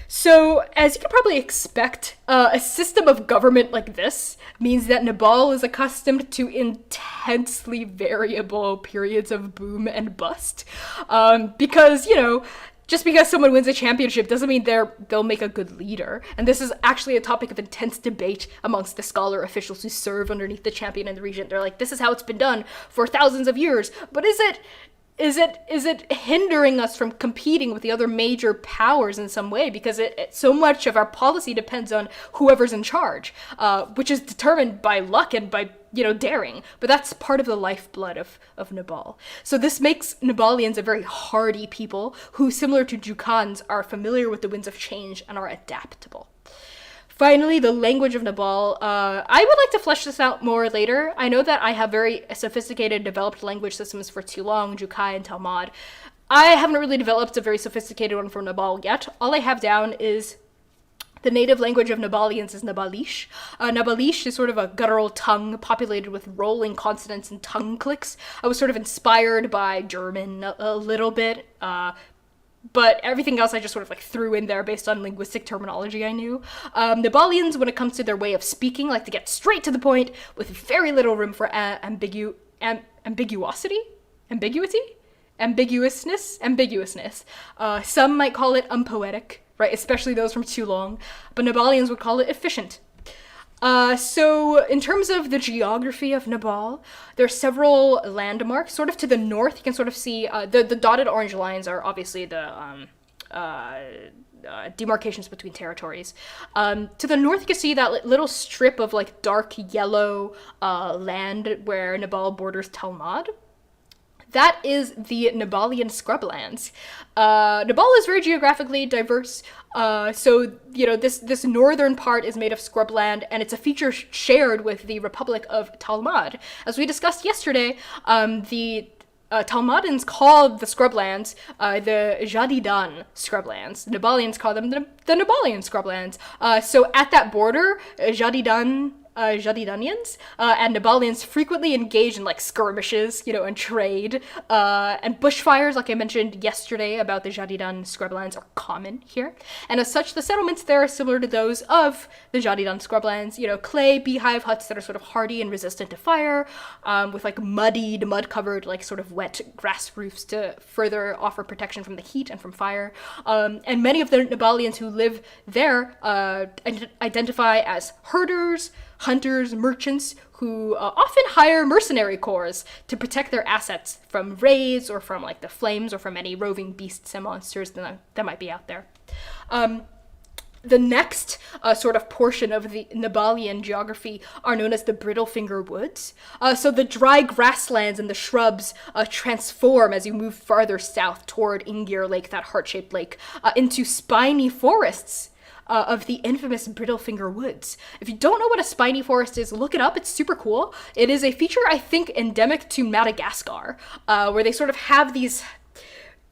So, as you can probably expect, a system of government like this means that Nabal is accustomed to intensely variable periods of boom and bust, because, just because someone wins a championship doesn't mean they'll make a good leader. And this is actually a topic of intense debate amongst the scholar officials who serve underneath the champion and the regent. They're like, this is how it's been done for thousands of years. But is is it hindering us from competing with the other major powers in some way? Because so much of our policy depends on whoever's in charge, which is determined by luck and by, daring. But that's part of the lifeblood of Nabal. So this makes Nabalians a very hardy people who, similar to Jukans, are familiar with the winds of change and are adaptable. Finally, the language of Nabal. I would like to flesh this out more later. I know that I have very sophisticated developed language systems for Tulong, Jukai, and Talmud. I haven't really developed a very sophisticated one for Nabal yet. All I have down is the native language of Nabalians is Nabalish. Nabalish is sort of a guttural tongue populated with rolling consonants and tongue clicks. I was sort of inspired by German a little bit, but everything else I just sort of threw in there based on linguistic terminology I knew. Nabalians, when it comes to their way of speaking, like to get straight to the point with very little room for ambiguity. Some might call it unpoetic, right? Especially those from Tulong, but Nabalians would call it efficient. So in terms of the geography of Nabal, there are several landmarks. Sort of to the north, you can sort of see the dotted orange lines are obviously the demarcations between territories. To the north, you can see that little strip of dark yellow land where Nabal borders Talmud. That is the Nabalian scrublands. Nabal is very geographically diverse. So, this northern part is made of scrubland, and it's a feature shared with the Republic of Talmud. As we discussed yesterday, the Talmudans call the scrublands the Jadidan scrublands. The Nabalians call them the Nabalian scrublands. So at that border, Jadidanians and Nabalians frequently engage in skirmishes, and trade, and bushfires, like I mentioned yesterday about the Jadidan scrublands, are common here. And as such, the settlements there are similar to those of the Jadidan scrublands, clay beehive huts that are sort of hardy and resistant to fire, with mud-covered, sort of wet grass roofs to further offer protection from the heat and from fire. And many of the Nabalians who live there identify as herders, hunters, merchants, who often hire mercenary corps to protect their assets from raids or from the flames or from any roving beasts and monsters that might be out there. The next sort of portion of the Nabalian geography are known as the Brittle Finger Woods. So the dry grasslands and the shrubs transform as you move farther south toward Ingir Lake, that heart-shaped lake, into spiny forests of the infamous Brittle Finger Woods. If you don't know what a spiny forest is, look it up. It's super cool. It is a feature, I think, endemic to Madagascar, where they sort of have these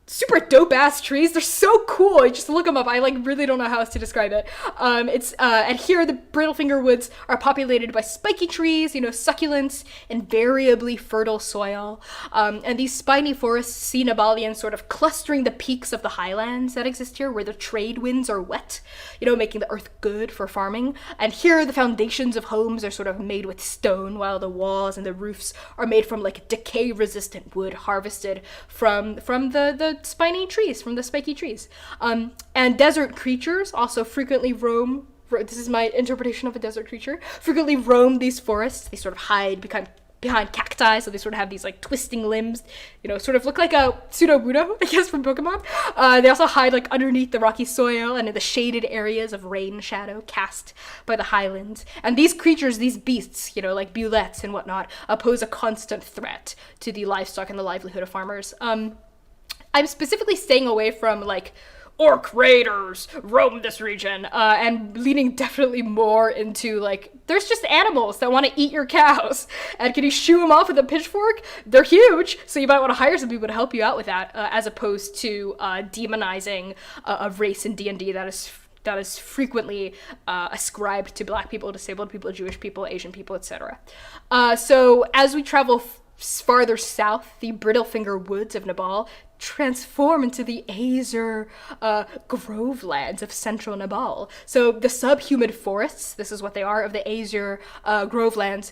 super dope-ass trees. They're so cool. You just look them up. I really don't know how else to describe it. And here the Brittle Finger Woods are populated by spiky trees, succulents, invariably fertile soil. And these spiny forests see Nabalians sort of clustering the peaks of the highlands that exist here, where the trade winds are wet, making the earth good for farming. And here the foundations of homes are sort of made with stone, while the walls and the roofs are made from decay-resistant wood harvested from the spiny trees, from the spiky trees. And desert creatures also frequently roam. This is my interpretation of a desert creature. Frequently roam these forests. They sort of hide behind cacti, so they sort of have these twisting limbs, sort of look like a pseudo-budo, I guess, from Pokemon. They also hide underneath the rocky soil and in the shaded areas of rain shadow cast by the highlands. And these creatures, these beasts, like bulettes and whatnot, pose a constant threat to the livestock and the livelihood of farmers. I'm specifically staying away from orc raiders roam this region, and leaning definitely more into there's just animals that want to eat your cows, and can you shoo them off with a pitchfork? They're huge, so you might want to hire some people to help you out with that, as opposed to demonizing a race in D&D that is frequently ascribed to Black people, disabled people, Jewish people, Asian people, etc. So as we travel farther south, the Brittle Finger Woods of Nabal transform into the azure grovelands of central Nabal. So the subhumid forests, this is what they are, of the azure grovelands,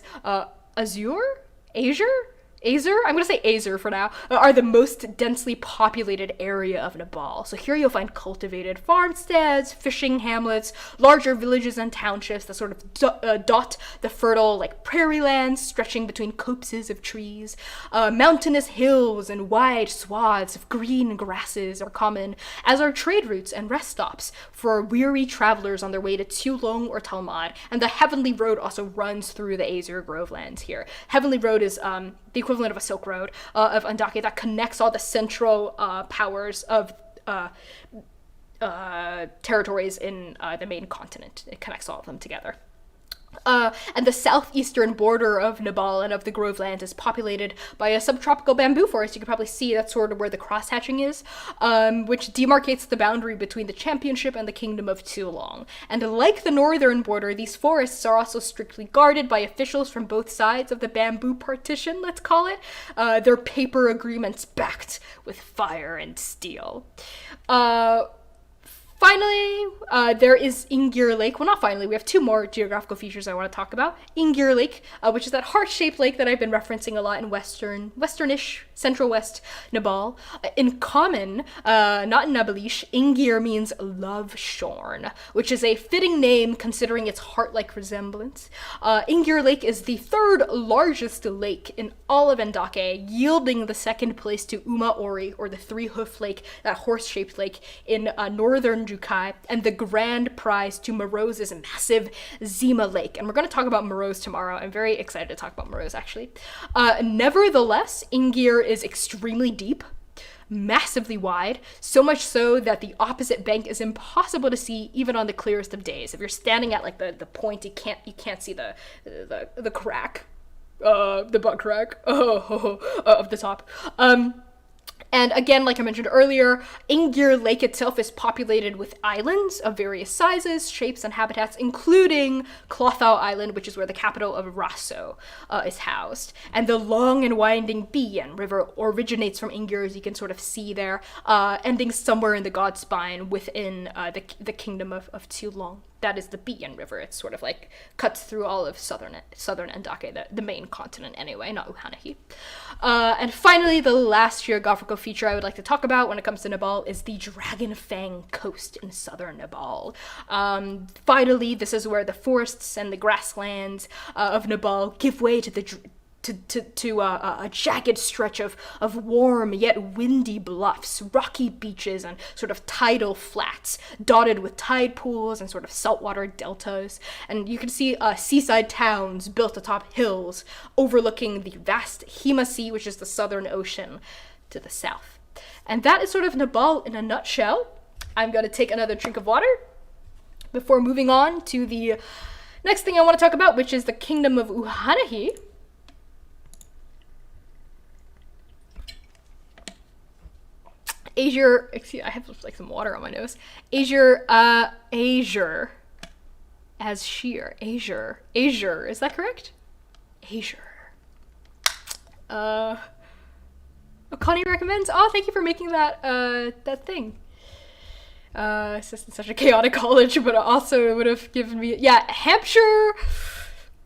azure? Azer, I'm going to say Azer for now, are the most densely populated area of Nabal. So here you'll find cultivated farmsteads, fishing hamlets, larger villages and townships that sort of dot the fertile like prairie lands stretching between copses of trees. Mountainous hills and wide swaths of green grasses are common, as are trade routes and rest stops for weary travelers on their way to Tulong or Talmud. And the Heavenly Road also runs through the Azer Grovelands here. Heavenly Road is the equivalent of a Silk Road of Andake that connects all the central powers of territories in the main continent. It connects all of them together. And the southeastern border of Nabal and of the Groveland is populated by a subtropical bamboo forest. You can probably see that's sort of where the cross-hatching is, which demarcates the boundary between the championship and the Kingdom of Tulong. And like the northern border, these forests are also strictly guarded by officials from both sides of the bamboo partition, let's call it. Their paper agreements backed with fire and steel. Finally, there is Ingir Lake. Well, not finally, we have two more geographical features I want to talk about. Ingir Lake, which is that heart-shaped lake that I've been referencing a lot in westernish, central-west Nabal. In common, not in Nabalish, Ingir means love shorn, which is a fitting name considering its heart-like resemblance. Ingir Lake is the third largest lake in all of Andake, yielding the second place to Uma Ori, or the three-hoof lake, that horse-shaped lake in northern Jukai, and the grand prize to Moroz's massive Zima Lake. And we're going to talk about Moroz tomorrow. I'm very excited to talk about Moroz, actually. Nevertheless, Ingir is extremely deep, massively wide, so much so that the opposite bank is impossible to see even on the clearest of days. If you're standing at like the point, you can't see the crack, the butt crack of the top. And again, like I mentioned earlier, Ingir Lake itself is populated with islands of various sizes, shapes, and habitats, including Clothau Island, which is where the capital of Raso is housed. And the long and winding Bian River originates from Ingir, as you can sort of see there, ending somewhere in the God Spine within the Kingdom of Tulong. That is the Bian River. It's sort of like cuts through all of southern Andake, the main continent anyway, not Uhanahi. And finally, the last geographical feature I would like to talk about when it comes to Nabal is the Dragonfang coast in southern Nabal. Finally, this is where the forests and the grasslands of Nabal give way to a jagged stretch of warm yet windy bluffs, rocky beaches, and sort of tidal flats dotted with tide pools and sort of saltwater deltas. And you can see seaside towns built atop hills overlooking the vast Hima Sea, which is the southern ocean, to the south. And that is sort of Nabal in a nutshell. I'm going to take another drink of water before moving on to the next thing I want to talk about, which is the Kingdom of Uhanahi. Azure, excuse, I have like some water on my nose. Azure, as sheer, Azure, is that correct? Azure. Connie recommends. Oh, thank you for making that thing. It's just such a chaotic college, but also it would have given me, Hampshire.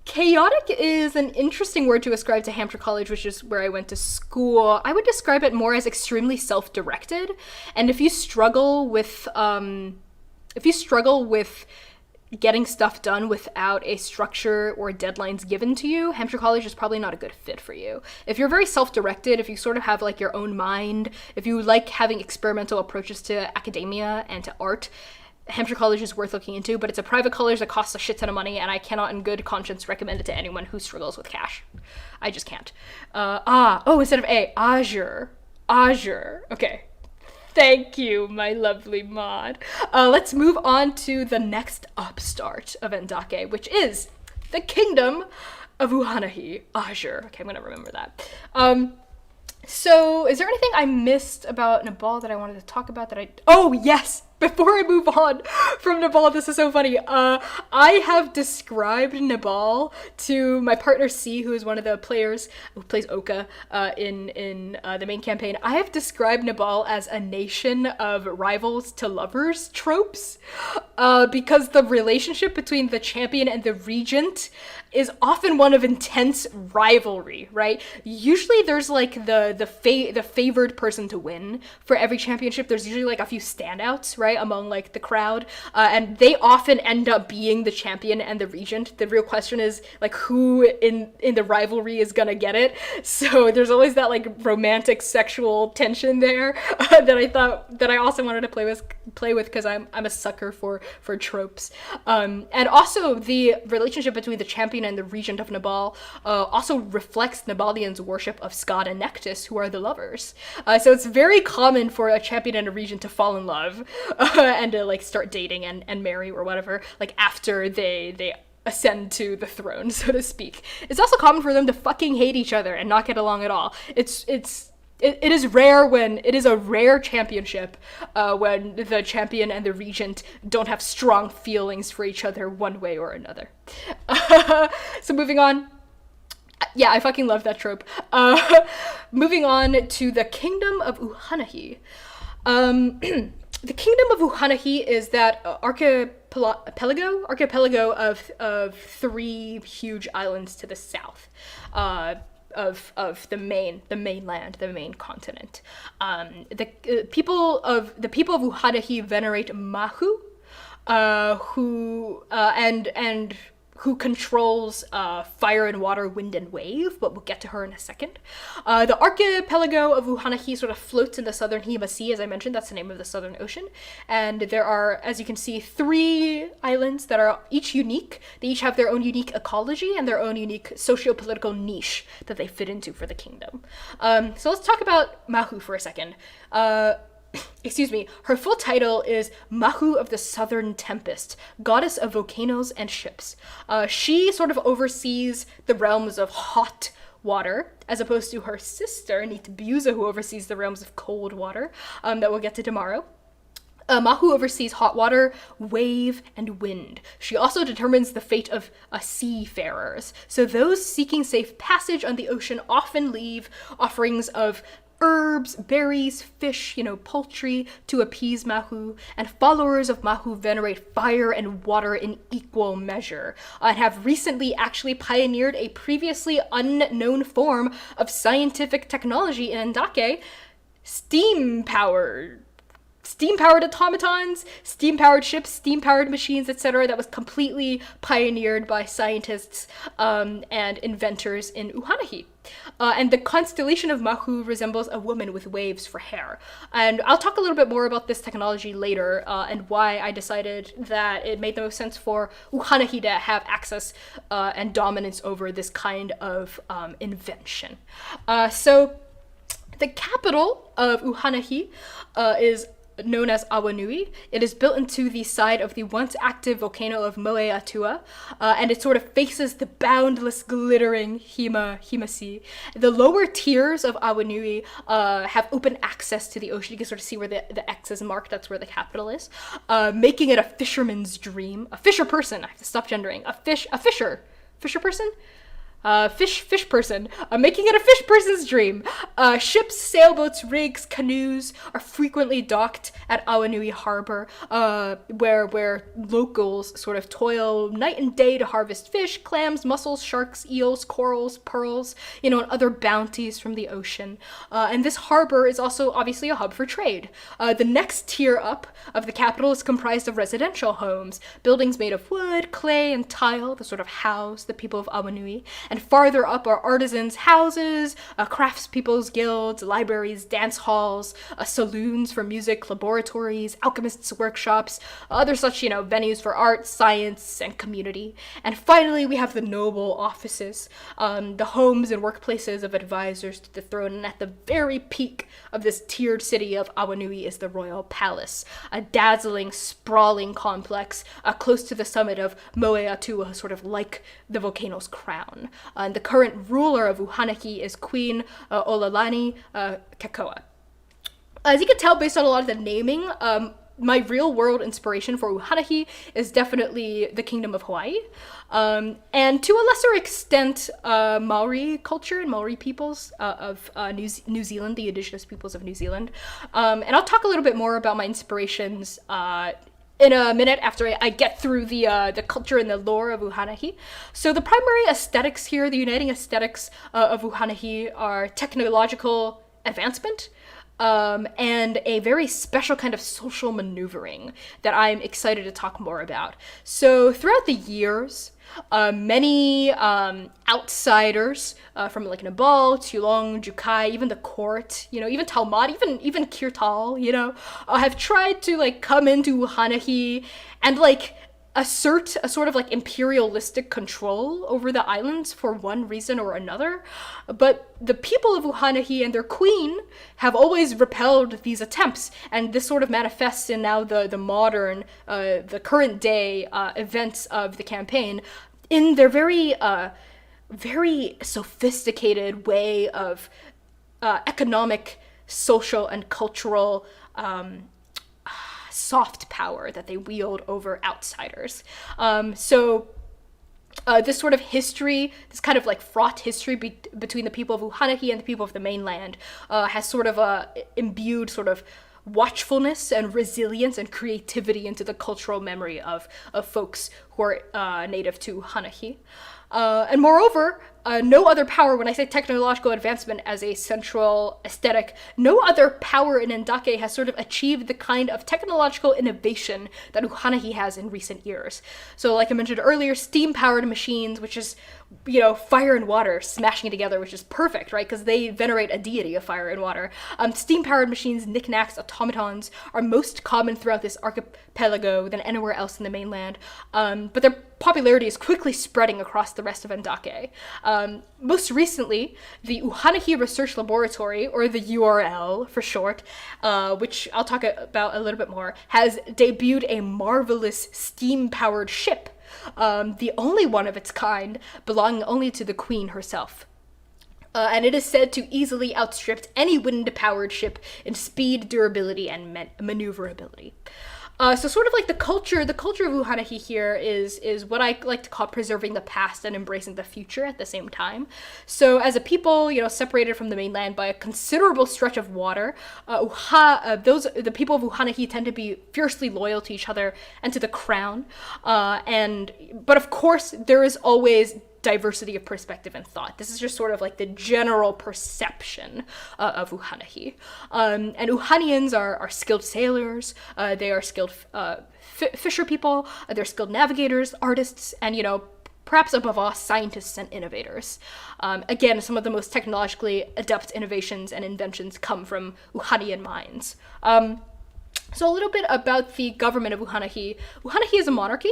Chaotic is an interesting word to ascribe to Hampshire College, which is where I went to school. I would describe it more as extremely self-directed. And if you struggle with getting stuff done without a structure or deadlines given to you, Hampshire College is probably not a good fit for you. If you're very self-directed, if you sort of have like your own mind, if you like having experimental approaches to academia and to art, Hampshire College is worth looking into, but it's a private college that costs a shit ton of money, and I cannot in good conscience recommend it to anyone who struggles with cash. I just can't. Instead of A, Azure. Okay. Thank you, my lovely mod. Let's move on to the next upstart of Andake, which is the Kingdom of Uhanahi. Azure. Okay, I'm gonna remember that. So, is there anything I missed about Nabal that I wanted to talk about Oh, yes! before I move on from Nabal, this is so funny. I have described Nabal to my partner C, who is one of the players who plays Oka in the main campaign. I have described Nabal as a nation of rivals to lovers tropes, because the relationship between the champion and the regent is often one of intense rivalry, right? Usually there's like the favored person to win for every championship. There's usually like a few standouts, right, among like the crowd, and they often end up being the champion and the regent. The real question is like who in the rivalry is gonna get it. So there's always that like romantic sexual tension there that I thought that I also wanted to play with because I'm a sucker for tropes. And also the relationship between the champion and the regent of Nabal also reflects Nabalians' worship of Skad and Nectis, who are the lovers. So it's very common for a champion and a regent to fall in love and to like start dating and marry or whatever, like after they ascend to the throne, so to speak. It's also common for them to fucking hate each other and not get along at all. It is rare when it is a rare championship when the champion and the regent don't have strong feelings for each other one way or another. So moving on. Yeah, I fucking love that trope. Moving on to the Kingdom of Uhanahi. The Kingdom of Uhanahi is that archipelago of three huge islands to the south. Of the mainland, the main continent. The people of Uhanahi venerate Mahu, who controls fire and water, wind and wave, but we'll get to her in a second. The archipelago of Uhanahi sort of floats in the southern Hema Sea, as I mentioned. That's the name of the southern ocean. And there are, as you can see, 3 islands that are each unique. They each have their own unique ecology and their own unique socio-political niche that they fit into for the kingdom. So let's talk about Mahu for a second. Excuse me, her full title is Mahu of the Southern Tempest, goddess of volcanoes and ships. She sort of oversees the realms of hot water, as opposed to her sister, Nitbuza, who oversees the realms of cold water, that we'll get to tomorrow. Mahu oversees hot water, wave, and wind. She also determines the fate of seafarers. So those seeking safe passage on the ocean often leave offerings of herbs, berries, fish, poultry to appease Mahu, and followers of Mahu venerate fire and water in equal measure, and have recently actually pioneered a previously unknown form of scientific technology in Andake, steam-powered automatons, steam-powered ships, steam-powered machines, etc., that was completely pioneered by scientists and inventors in Uhanahi. And the constellation of Mahu resembles a woman with waves for hair. And I'll talk a little bit more about this technology later and why I decided that it made the most sense for Uhanahi to have access and dominance over this kind of invention. So the capital of Uhanahi is known as Awanui. It is built into the side of the once active volcano of Moe Atua, and it sort of faces the boundless, glittering Hema Sea. The lower tiers of Awanui have open access to the ocean. You can sort of see where the X is marked. That's where the capital is, making it a fisherman's dream. A fisher person. I have to stop gendering. Fisher person? Fish person, making it a fish person's dream. Ships, sailboats, rigs, canoes are frequently docked at Awanui Harbor, where locals sort of toil night and day to harvest fish, clams, mussels, sharks, eels, corals, pearls, and other bounties from the ocean. And this harbor is also obviously a hub for trade. The next tier up of the capital is comprised of residential homes, buildings made of wood, clay, and tile that sort of house the people of Awanui. And farther up are artisans' houses, craftspeople's guilds, libraries, dance halls, saloons for music, laboratories, alchemists' workshops, other such, venues for art, science, and community. And finally, we have the noble offices, the homes and workplaces of advisors to the throne. And at the very peak of this tiered city of Awanui is the Royal Palace, a dazzling, sprawling complex close to the summit of Moe Atua, sort of like the volcano's crown. And the current ruler of Uhanahi is Queen Olalani Kakoa. As you can tell based on a lot of the naming, my real world inspiration for Uhanahi is definitely the Kingdom of Hawaii, and to a lesser extent, Maori culture and Maori peoples of New Zealand, the indigenous peoples of New Zealand. And I'll talk a little bit more about my inspirations in a minute after I get through the culture and the lore of Uhanahi. So the primary aesthetics here, the uniting aesthetics of Uhanahi, are technological advancement, and a very special kind of social maneuvering that I'm excited to talk more about. So throughout the years, many outsiders from like Nabal, Tulong, Jukai, even the court, even Talmud, even Kirtal, have tried to like come into Uhanahi and like assert a sort of like imperialistic control over the islands for one reason or another. But the people of Uhanahi and their queen have always repelled these attempts, and this sort of manifests in now the modern, the current day events of the campaign in their very, very sophisticated way of economic, social, and cultural soft power that they wield over outsiders. So this sort of history, this kind of like fraught history between the people of Uhanahi and the people of the mainland has sort of imbued sort of watchfulness and resilience and creativity into the cultural memory of folks who are native to Hanahi. And moreover, no other power, when I say technological advancement as a central aesthetic, no other power in Andake has sort of achieved the kind of technological innovation that Uhanahi has in recent years. So like I mentioned earlier, steam-powered machines, which is, fire and water smashing together, which is perfect, right? Because they venerate a deity of fire and water. Steam-powered machines, knickknacks, automatons are most common throughout this archipelago than anywhere else in the mainland. But their popularity is quickly spreading across the rest of Andake. Most recently, the Uhanahi Research Laboratory, or the URL for short, which I'll talk about a little bit more, has debuted a marvelous steam-powered ship, the only one of its kind, belonging only to the queen herself. And it is said to easily outstrip any wind-powered ship in speed, durability, and maneuverability. So sort of like the culture of Uhanahi here is what I like to call preserving the past and embracing the future at the same time. So as a people, separated from the mainland by a considerable stretch of water, the people of Uhanahi tend to be fiercely loyal to each other and to the crown. But of course, there is always diversity of perspective and thought. This is just sort of like the general perception of Uhanahi. And Uhanians are skilled sailors, they are skilled fisher people, they're skilled navigators, artists, and, perhaps above all, scientists and innovators. Again, some of the most technologically adept innovations and inventions come from Uhanian minds. So a little bit about the government of Uhanahi. Uhanahi is a monarchy.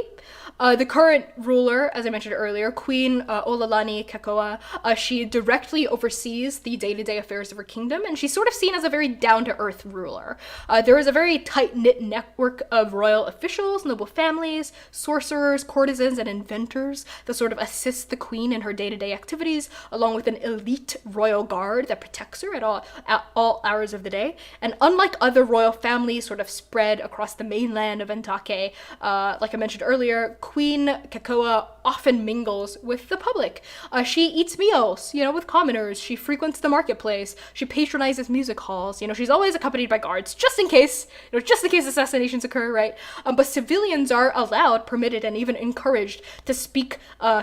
The current ruler, as I mentioned earlier, Queen Olalani Kekoa, she directly oversees the day-to-day affairs of her kingdom, and she's sort of seen as a very down-to-earth ruler. There is a very tight-knit network of royal officials, noble families, sorcerers, courtesans, and inventors that sort of assist the queen in her day-to-day activities, along with an elite royal guard that protects her at all hours of the day. And unlike other royal families sort of spread across the mainland of Andake, like I mentioned earlier, Queen Kekoa often mingles with the public. She eats meals, with commoners. She frequents the marketplace. She patronizes music halls. She's always accompanied by guards, just in case assassinations occur, right? But civilians are allowed, permitted, and even encouraged to speak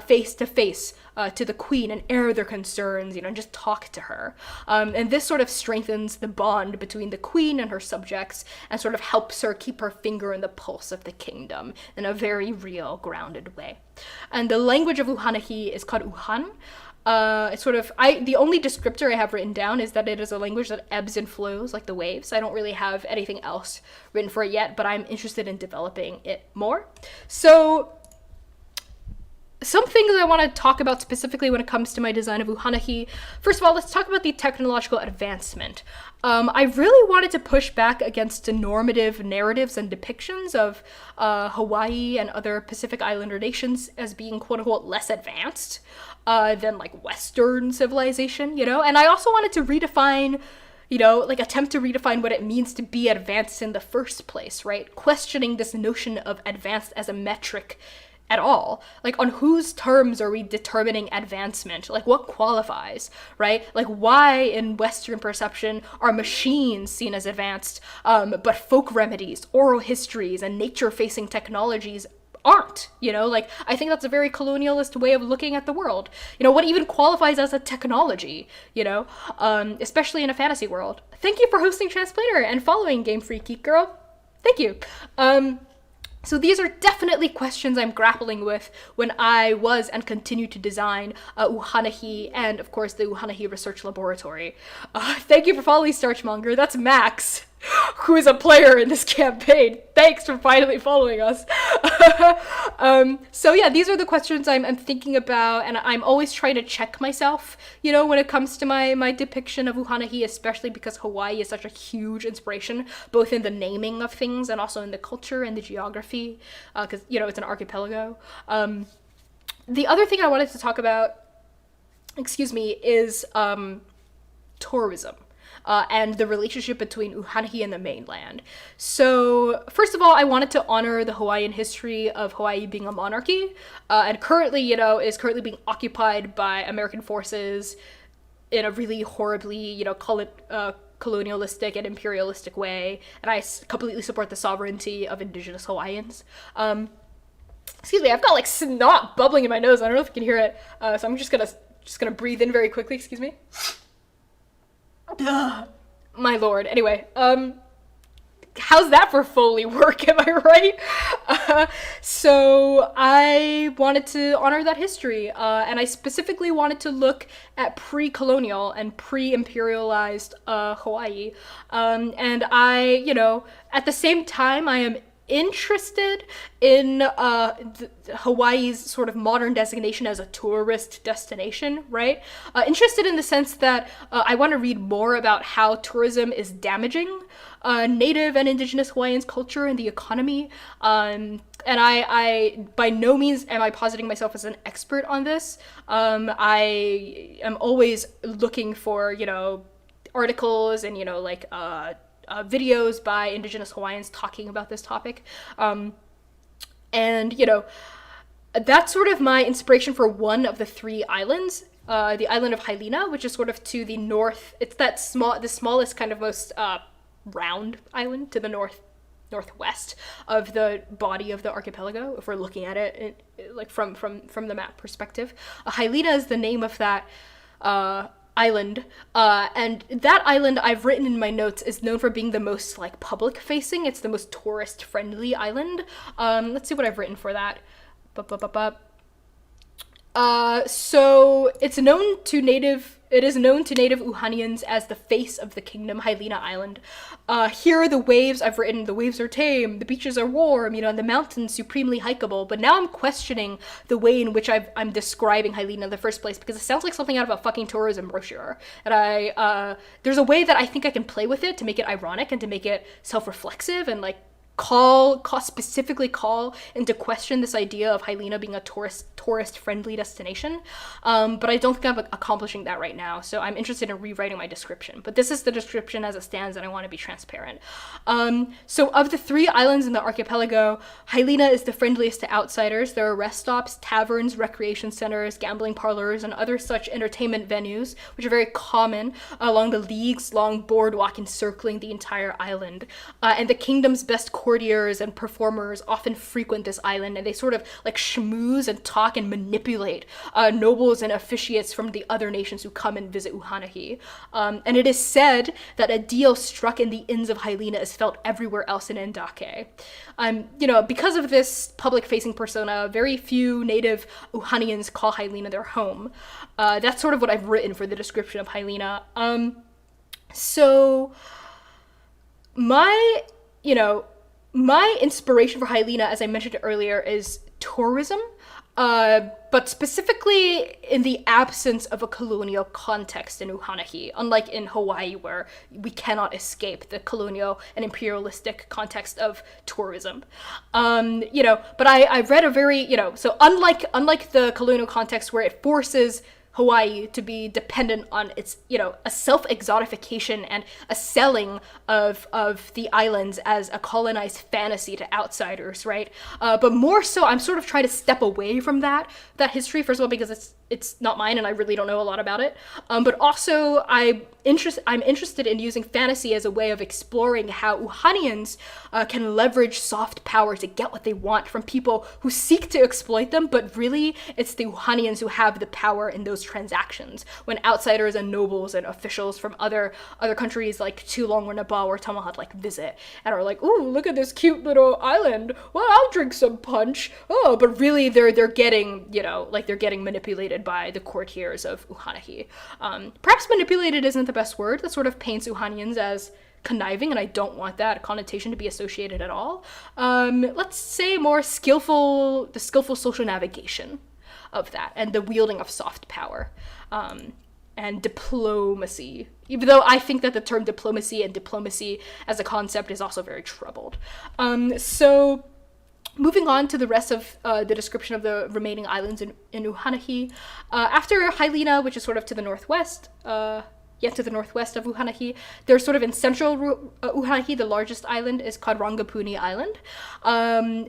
face to face to the queen and air their concerns, and just talk to her. And this sort of strengthens the bond between the queen and her subjects and sort of helps her keep her finger in the pulse of the kingdom in a very real, grounded way. And the language of Uhanahi is called Uhan. It's sort of, the only descriptor I have written down is that it is a language that ebbs and flows like the waves. I don't really have anything else written for it yet, but I'm interested in developing it more. So some things I want to talk about specifically when it comes to my design of Uhanahi. First of all, let's talk about the technological advancement. I really wanted to push back against the normative narratives and depictions of Hawaii and other Pacific Islander nations as being quote-unquote less advanced than like Western civilization, And I also wanted to redefine like attempt to redefine what it means to be advanced in the first place, right? Questioning this notion of advanced as a metric at all. Like, on whose terms are we determining advancement? Like, what qualifies, right? Like, why in Western perception are machines seen as advanced, but folk remedies, oral histories, and nature-facing technologies aren't, like, I think that's a very colonialist way of looking at the world. What even qualifies as a technology, especially in a fantasy world. Thank you for hosting Transplanar and following Game Freak Geek Girl. Thank you. So these are definitely questions I'm grappling with when I was and continue to design Uhanahi and, of course, the Uhanahi Research Laboratory. Thank you for following Starchmonger. That's Max, who is a player in this campaign. Thanks for finally following us. So yeah, these are the questions I'm thinking about, and I'm always trying to check myself, when it comes to my depiction of Uhanahi, especially because Hawaii is such a huge inspiration, both in the naming of things and also in the culture and the geography, because, it's an archipelago. The other thing I wanted to talk about, is tourism. And the relationship between Uhanahi and the mainland. So, first of all, I wanted to honor the Hawaiian history of Hawaii being a monarchy, and currently, is currently being occupied by American forces in a really horribly, colonialistic and imperialistic way, and I completely support the sovereignty of indigenous Hawaiians. Excuse me, I've got, snot bubbling in my nose. I don't know if you can hear it, so I'm just gonna breathe in very quickly, excuse me. My lord. Anyway, how's that for Foley work, am I right? So I wanted to honor that history, and I specifically wanted to look at pre-colonial and pre-imperialized Hawaii, and I, at the same time, I am interested in Hawaii's sort of modern designation as a tourist destination, right? Interested in the sense that I want to read more about how tourism is damaging Native and Indigenous Hawaiians' culture and the economy. And I by no means am I positing myself as an expert on this. I am always looking for, articles and, videos by Indigenous Hawaiians talking about this topic. And, that's sort of my inspiration for one of the three islands, the island of Hailina, which is sort of to the north. It's the smallest, kind of most round island to the northwest of the body of the archipelago, if we're looking at it from the map perspective. Hailina is the name of that island, and that island, I've written in my notes, is known for being the most public facing. It's the most tourist friendly island. Let's see what I've written for that. So it is known to native Uhanians as the face of the kingdom, Hailina Island. Here are the waves, I've written, the waves are tame, the beaches are warm, and the mountains supremely hikeable. But now I'm questioning the way in which I'm describing Hailina in the first place, because it sounds like something out of a fucking tourism brochure. And there's a way that I think I can play with it to make it ironic and to make it self-reflexive and specifically call into question this idea of Hailina being a tourist-friendly destination, but I don't think I'm accomplishing that right now, so I'm interested in rewriting my description. But this is the description as it stands, and I want to be transparent. So of the three islands in the archipelago, Hailina is the friendliest to outsiders. There are rest stops, taverns, recreation centers, gambling parlors, and other such entertainment venues, which are very common along the leagues-long boardwalk encircling the entire island. And the kingdom's best courtiers and performers often frequent this island, and they sort of schmooze and talk and manipulate nobles and officiates from the other nations who come and visit Uhanahi. And it is said that a deal struck in the inns of Hailina is felt everywhere else in Andake. Because of this public-facing persona, very few native Uhanians call Hailina their home. That's sort of what I've written for the description of Hailina. So my inspiration for Hailina, as I mentioned earlier, is tourism, but specifically in the absence of a colonial context in Uhanahi, unlike in Hawaii, where we cannot escape the colonial and imperialistic context of tourism. But I read a very, so unlike the colonial context where it forces Hawaii to be dependent on its, a self-exotification and a selling of the islands as a colonized fantasy to outsiders, right? But more so, I'm sort of trying to step away from that history, first of all, because it's not mine and I really don't know a lot about it. But also, I'm interested in using fantasy as a way of exploring how Uhanians can leverage soft power to get what they want from people who seek to exploit them, but really, it's the Uhanians who have the power in those transactions, when outsiders and nobles and officials from other countries like Tulong or Nabal or Tamahat visit and are like, ooh, look at this cute little island. Well, I'll drink some punch. Oh, but really they're getting, they're getting manipulated by the courtiers of Uhanahi. Perhaps manipulated isn't the best word. That sort of paints Uhanians as conniving, and I don't want that connotation to be associated at all. Let's say more the skillful social navigation of that, and the wielding of soft power, and diplomacy. Even though I think that the term diplomacy and diplomacy as a concept is also very troubled. So moving on to the rest of the description of the remaining islands in Uhanahi. After Hailina, which is sort of to the northwest, to the northwest of Uhanahi. They're sort of in central Uhanahi. The largest island is Khadrangapuni Island.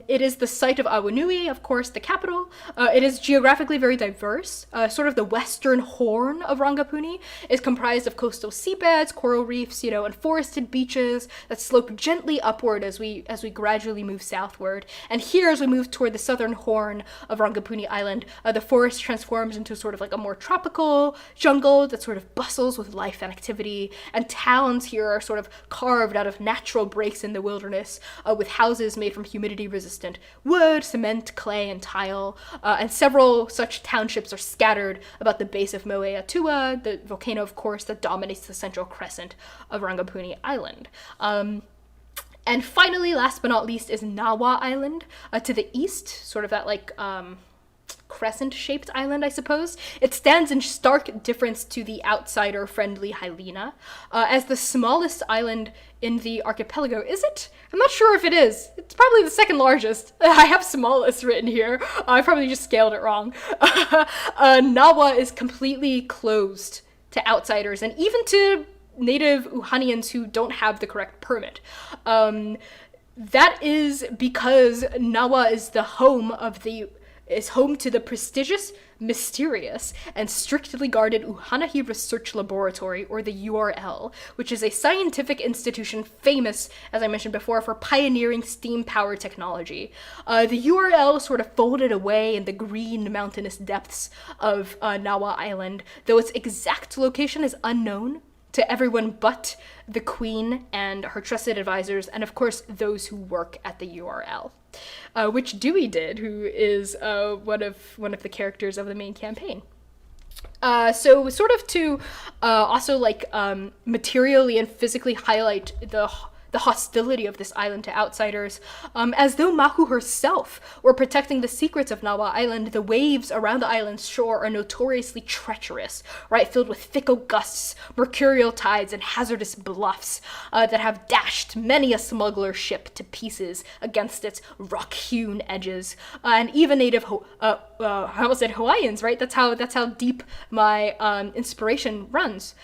It is the site of Awanui, of course, the capital. It is geographically very diverse. Sort of the western horn of Rangapuni is comprised of coastal seabeds, coral reefs, and forested beaches that slope gently upward as we gradually move southward. And here, as we move toward the southern horn of Rangapuni Island, the forest transforms into sort of like a more tropical jungle that sort of bustles with life and activity, and towns here are sort of carved out of natural breaks in the wilderness, with houses made from humidity-resistant wood, cement, clay, and tile, and several such townships are scattered about the base of Moe Atua, the volcano, of course, that dominates the central crescent of Rangapuni Island. And finally, last but not least, is Nawa Island, to the east, sort of that crescent-shaped island, I suppose. It stands in stark difference to the outsider-friendly Hailina. As the smallest island in the archipelago, is it? I'm not sure if it is. It's probably the second largest. I have smallest written here. I probably just scaled it wrong. Nawa is completely closed to outsiders, and even to native Uhanians who don't have the correct permit. That is because Nawa is home to the prestigious, mysterious, and strictly guarded Uhanahi Research Laboratory, or the URL, which is a scientific institution famous, as I mentioned before, for pioneering steam power technology. The URL sort of folded away in the green mountainous depths of Nawa Island, though its exact location is unknown to everyone but the Queen and her trusted advisors, and of course those who work at the URL. Which Dewey did, who is one of the characters of the main campaign. So sort of to also materially and physically highlight the hostility of this island to outsiders, as though Mahu herself were protecting the secrets of Nawa Island. The waves around the island's shore are notoriously treacherous, right, filled with fickle gusts, mercurial tides, and hazardous bluffs that have dashed many a smuggler ship to pieces against its rock-hewn edges. And even native I almost said Hawaiians, right? That's how deep my inspiration runs.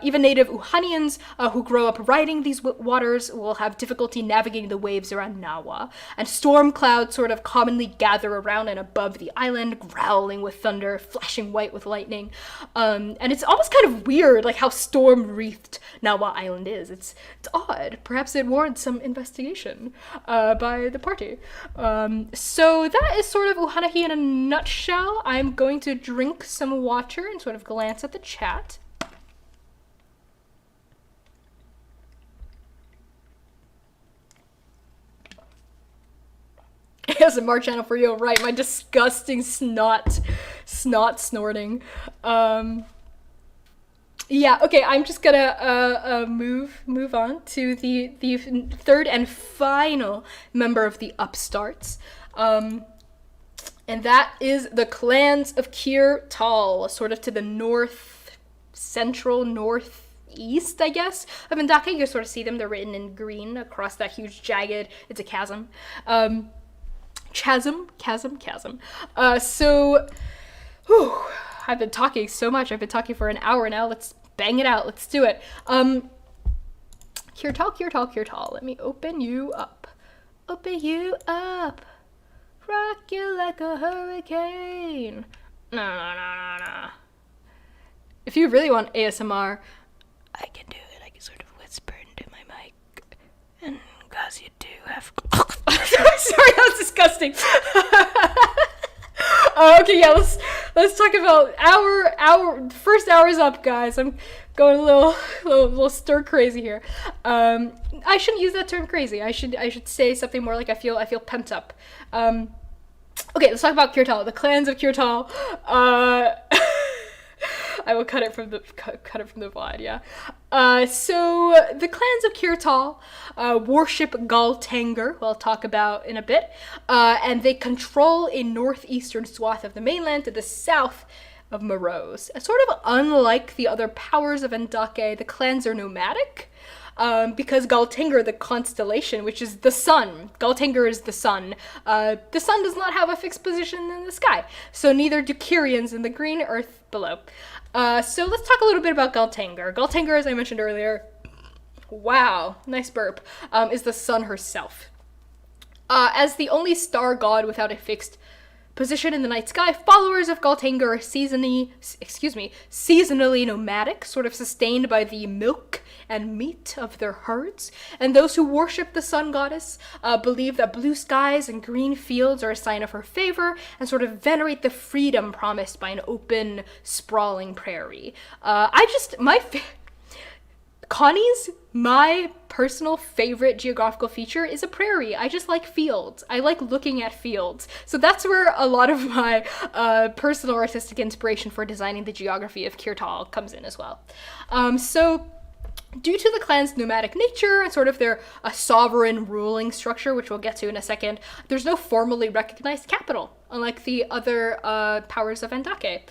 Even native Uhanians who grow up riding these waters will have difficulty navigating the waves around Nawa, and storm clouds sort of commonly gather around and above the island, growling with thunder, flashing white with lightning. And it's almost kind of weird, how storm-wreathed Nawa Island is. It's odd. Perhaps it warrants some investigation by the party. So that is sort of Uhanahi in a nutshell. I'm going to drink some water and sort of glance at the chat. ASMR channel for you, right? My disgusting snot snorting. Yeah, okay, I'm just gonna move on to the third and final member of the Upstarts. And that is the clans of Kir Tal, sort of to the northeast, I guess, of Andake. You sort of see them, they're written in green across that huge jagged, it's a chasm. Chasm. So, I've been talking so much. I've been talking for an hour now. Let's bang it out. Let's do it. Kirtal. Let me open you up. Open you up. Rock you like a hurricane. No. If you really want ASMR, I can do it. I can sort of whisper into my mic. And because you do have... Sorry, that was disgusting. Okay, yeah, let's talk about our first hour is up, guys. I'm going a little stir crazy here. I shouldn't use that term crazy. I should say something more like I feel pent up. Okay, let's talk about Kirtal, the clans of Kirtal. I will cut it from the VOD, yeah. So the clans of Kirtal worship Goltanger, who I'll talk about in a bit, and they control a northeastern swath of the mainland to the south of Morose. Sort of unlike the other powers of Andake, the clans are nomadic. Because Galtanger, the constellation, which is the sun, Galtanger is the sun. The sun does not have a fixed position in the sky, so neither do Kyrians in the green earth below. So let's talk a little bit about Galtanger. Galtanger, as I mentioned earlier, wow, nice burp, is the sun herself. As the only star god without a fixed position in the night sky, followers of Galtanger are seasonally nomadic, sort of sustained by the milk and meat of their herds. And those who worship the sun goddess believe that blue skies and green fields are a sign of her favor, and sort of venerate the freedom promised by an open, sprawling prairie. Connie's, my personal favorite geographical feature is a prairie. I just like fields. I like looking at fields. So that's where a lot of my personal artistic inspiration for designing the geography of Kirtal comes in as well. So due to the clan's nomadic nature and sort of their sovereign ruling structure, which we'll get to in a second, there's no formally recognized capital, unlike the other powers of Andake.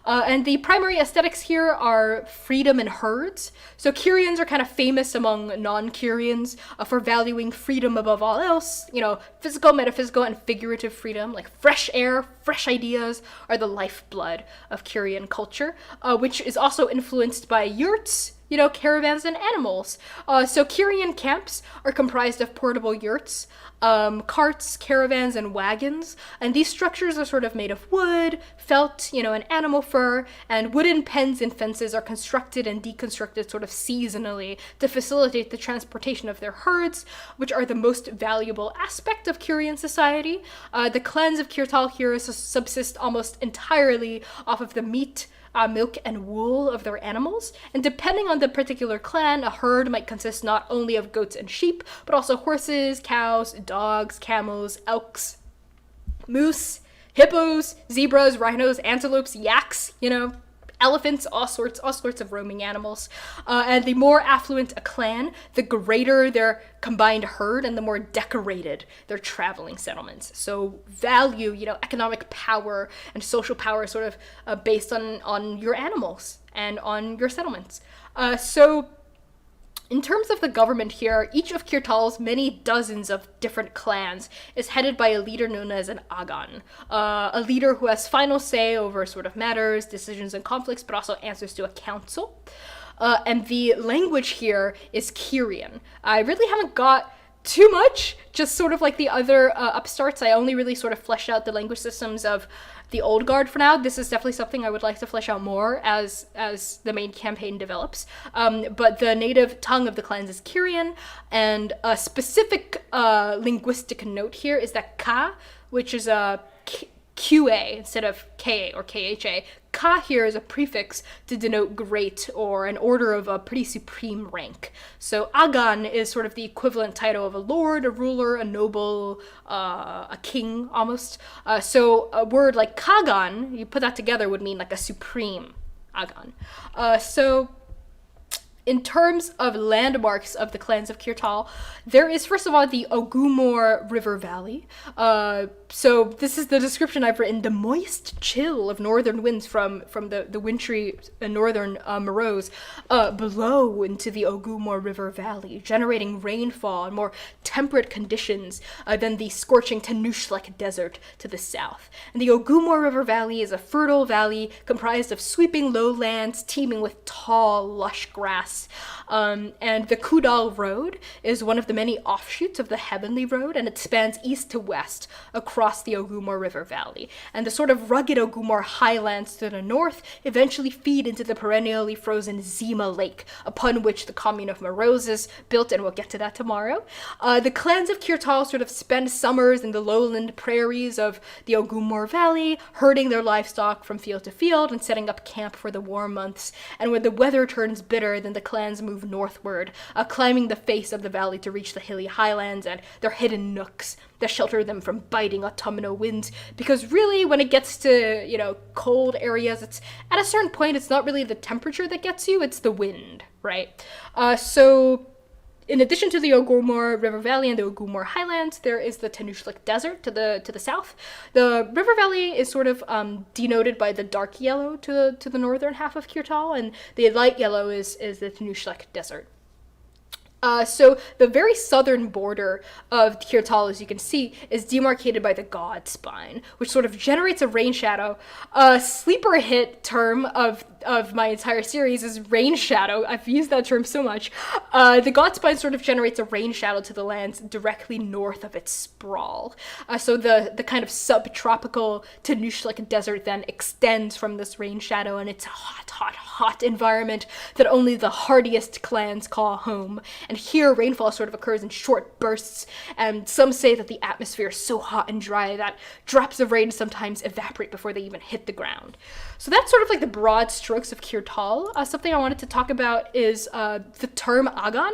And the primary aesthetics here are freedom and herds. So Kyrians are kind of famous among non-Kyrians for valuing freedom above all else. You know, physical, metaphysical, and figurative freedom, like fresh air, fresh ideas, are the lifeblood of Kyrian culture, which is also influenced by yurts, you know, caravans and animals. So Kyrian camps are comprised of portable yurts, carts, caravans, and wagons, and these structures are sort of made of wood, felt, you know, and animal fur, and wooden pens and fences are constructed and deconstructed sort of seasonally to facilitate the transportation of their herds, which are the most valuable aspect of Kyrian society. The clans of Kirtal here subsist almost entirely off of the meat, milk, and wool of their animals, and depending on the particular clan, a herd might consist not only of goats and sheep, but also horses, cows, dogs, camels, elks, moose, hippos, zebras, rhinos, antelopes, yaks, you know, elephants, all sorts of roaming animals. And the more affluent a clan, the greater their combined herd and the more decorated their traveling settlements. So value, you know, economic power and social power sort of based on your animals and on your settlements. So in terms of the government here, each of Kirtal's many dozens of different clans is headed by a leader known as an Agan, a leader who has final say over sort of matters, decisions, and conflicts, but also answers to a council. And the language here is Kyrian. I really haven't got too much, just sort of like the other upstarts. I only really sort of fleshed out the language systems of the old guard for now. This is definitely something I would like to flesh out more as the main campaign develops. But the native tongue of the clans is Kyrian, and a specific linguistic note here is that Ka, which is a QA instead of KA or KHA. Ka here is a prefix to denote great or an order of a pretty supreme rank. So Agan is sort of the equivalent title of a lord, a ruler, a noble, a king almost. So a word like Kagan, you put that together, would mean like a supreme Agan. So in terms of landmarks of the clans of Kirtal, there is, first of all, the Ogumor River Valley, So this is the description I've written: the moist chill of northern winds from the wintry northern Moros blow into the Ogumor River Valley, generating rainfall and more temperate conditions than the scorching Tanushlik Desert to the south. And the Ogumor River Valley is a fertile valley comprised of sweeping lowlands teeming with tall, lush grass. And the Kudal Road is one of the many offshoots of the Heavenly Road, and it spans east to west across the Ogumor River Valley. And the sort of rugged Ogumor highlands to the north eventually feed into the perennially frozen Zima Lake, upon which the commune of Moros is built, and we'll get to that tomorrow. The clans of Kirtal sort of spend summers in the lowland prairies of the Ogumor Valley, herding their livestock from field to field and setting up camp for the warm months. And when the weather turns bitter, then the clans move northward, climbing the face of the valley to reach the hilly highlands and their hidden nooks that shelter them from biting autumnal winds. Because really, when it gets to, cold areas, it's at a certain point, it's not really the temperature that gets you, it's the wind, right? So in addition to the Ogumor River Valley and the Ogumor Highlands, there is the Tanushlik Desert to the south. The river valley is sort of denoted by the dark yellow to the northern half of Kirtal, and the light yellow is the Tanushlik Desert. So the very southern border of Kirtal, as you can see, is demarcated by the God Spine, which sort of generates a rain shadow. A sleeper hit term of my entire series is rain shadow. I've used that term so much. The God Spine sort of generates a rain shadow to the lands directly north of its sprawl. So the kind of subtropical Tanushlik Desert then extends from this rain shadow, and it's a hot environment that only the hardiest clans call home. And here, rainfall sort of occurs in short bursts, and some say that the atmosphere is so hot and dry that drops of rain sometimes evaporate before they even hit the ground. So that's sort of like the broad strokes of Kirtal. Something I wanted to talk about is the term Agan.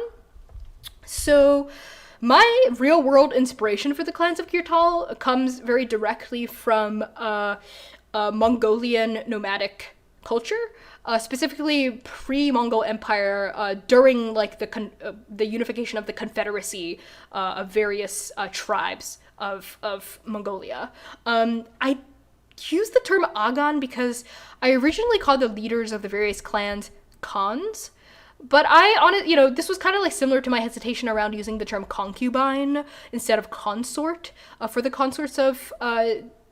So my real-world inspiration for the clans of Kirtal comes very directly from Mongolian nomadic culture. Specifically pre-Mongol Empire, during like the unification of the confederacy of various tribes of Mongolia. I use the term Agan because I originally called the leaders of the various clans Khans, but this was kind of like similar to my hesitation around using the term concubine instead of consort for the consorts of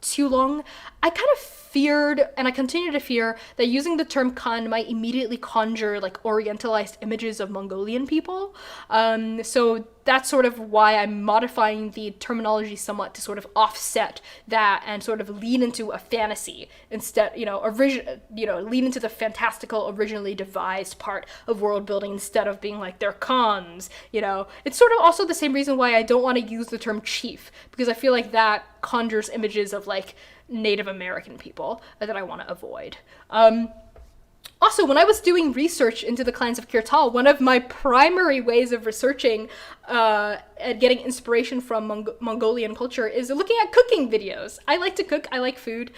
Tulong. I kind of feared, and I continue to fear, that using the term Khan might immediately conjure like orientalized images of Mongolian people. So that's sort of why I'm modifying the terminology somewhat to sort of offset that and sort of lean into a fantasy instead, lean into the fantastical, originally devised part of world building instead of being like they're Khans. It's sort of also the same reason why I don't want to use the term chief, because I feel like that conjures images of like Native American people that I want to avoid. Also, when I was doing research into the clans of Kirtal, one of my primary ways of researching and getting inspiration from Mongolian culture is looking at cooking videos. I like to cook, I like food,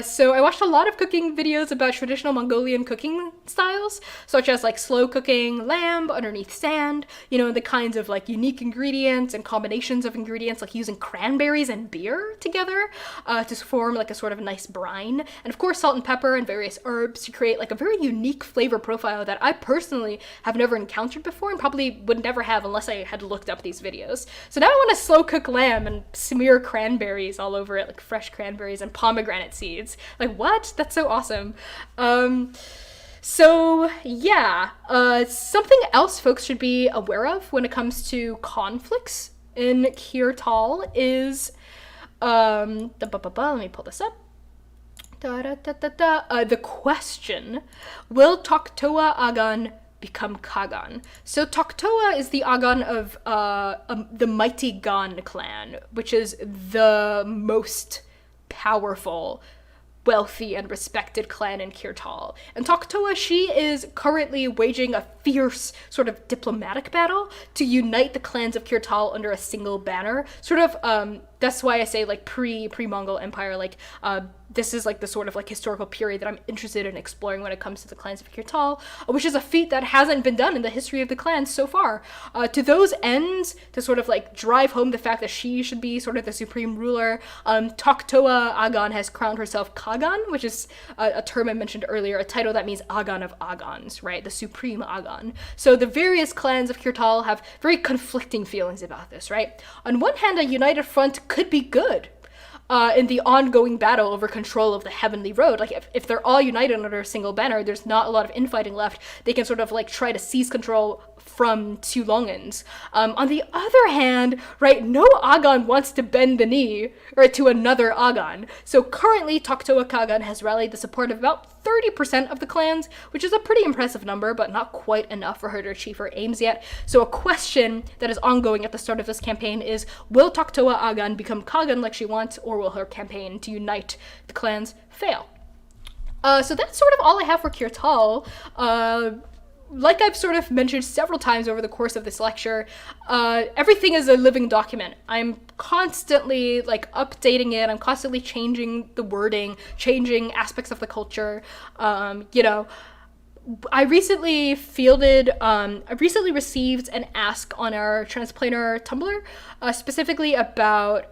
so I watched a lot of cooking videos about traditional Mongolian cooking styles, such as like slow cooking lamb underneath sand, the kinds of like unique ingredients and combinations of ingredients, like using cranberries and beer together to form like a sort of nice brine, and of course salt and pepper and various herbs to create like a very unique flavor profile that I personally have never encountered before and probably would never have unless I had looked up these videos. So now I want to slow cook lamb and smear cranberries all over it, like fresh cranberries and pomegranate seeds. Like, what? That's so awesome. So yeah, something else folks should be aware of when it comes to conflicts in Kirtal is, let me pull this up. The question, will Toktoa Agan become Kagan? So Toktoa is the Agan of the mighty Gan clan, which is the most powerful, wealthy, and respected clan in Kirtal. And Toktoa, she is currently waging a fierce sort of diplomatic battle to unite the clans of Kirtal under a single banner, sort of that's why I say like pre-Mongol Empire, like this is like the sort of like historical period that I'm interested in exploring when it comes to the clans of Kirtal, which is a feat that hasn't been done in the history of the clans so far. To those ends, to sort of like drive home the fact that she should be sort of the supreme ruler, Toktoa Agan has crowned herself Kagan, which is a term I mentioned earlier, a title that means Agan of Agans, right? The supreme Agan. So the various clans of Kirtal have very conflicting feelings about this, right? On one hand, a united front could be good. In the ongoing battle over control of the Heavenly Road. Like, if they're all united under a single banner, there's not a lot of infighting left. They can sort of, like, try to seize control from Tulongans. On the other hand, right, no Agan wants to bend the knee, right, to another Agan. So currently, Toktoa Kagan has rallied the support of about 30% of the clans, which is a pretty impressive number, but not quite enough for her to achieve her aims yet. So a question that is ongoing at the start of this campaign is, will Toktoa Agan become Kagan like she wants, or will her campaign to unite the clans fail? So that's sort of all I have for Kirtal. Like I've sort of mentioned several times over the course of this lecture, everything is a living document. I'm constantly like updating it. I'm constantly changing the wording, changing aspects of the culture. I recently received an ask on our Transplanar Tumblr, specifically about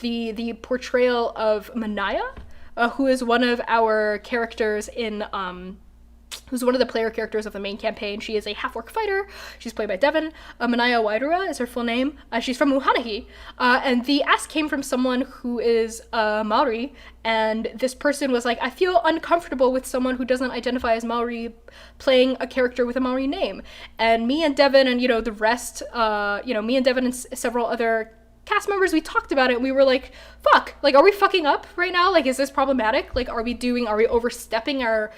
the portrayal of Manaya, who is one of our characters in who's one of the player characters of the main campaign. She is a half-orc fighter. She's played by Devon. Manaya Waidura is her full name. She's from Uhanahi. And the ask came from someone who is Maori, and this person was like, I feel uncomfortable with someone who doesn't identify as Maori playing a character with a Maori name. And me and Devon and, the rest, me and Devon and several other cast members, we talked about it, and we were like, fuck, like, are we fucking up right now? Like, is this problematic? Like, are we overstepping our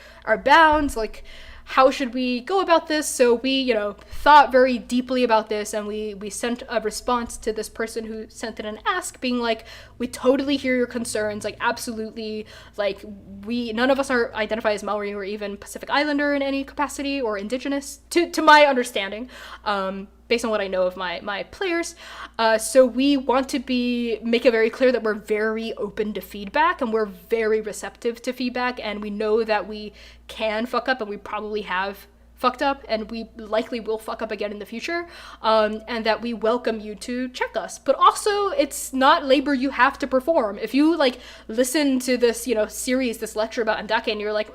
bounds? Like, how should we go about this? So we, thought very deeply about this, and we sent a response to this person who sent in an ask being like, we totally hear your concerns, like, absolutely, like, none of us identify as Maori or even Pacific Islander in any capacity, or indigenous, to my understanding, based on what I know of my players. So we want to make it very clear that we're very open to feedback, and we're very receptive to feedback, and we know that we can fuck up, and we probably have fucked up, and we likely will fuck up again in the future, and that we welcome you to check us. But also, it's not labor you have to perform. If you, like, listen to this, series, this lecture about Andake, and you're like,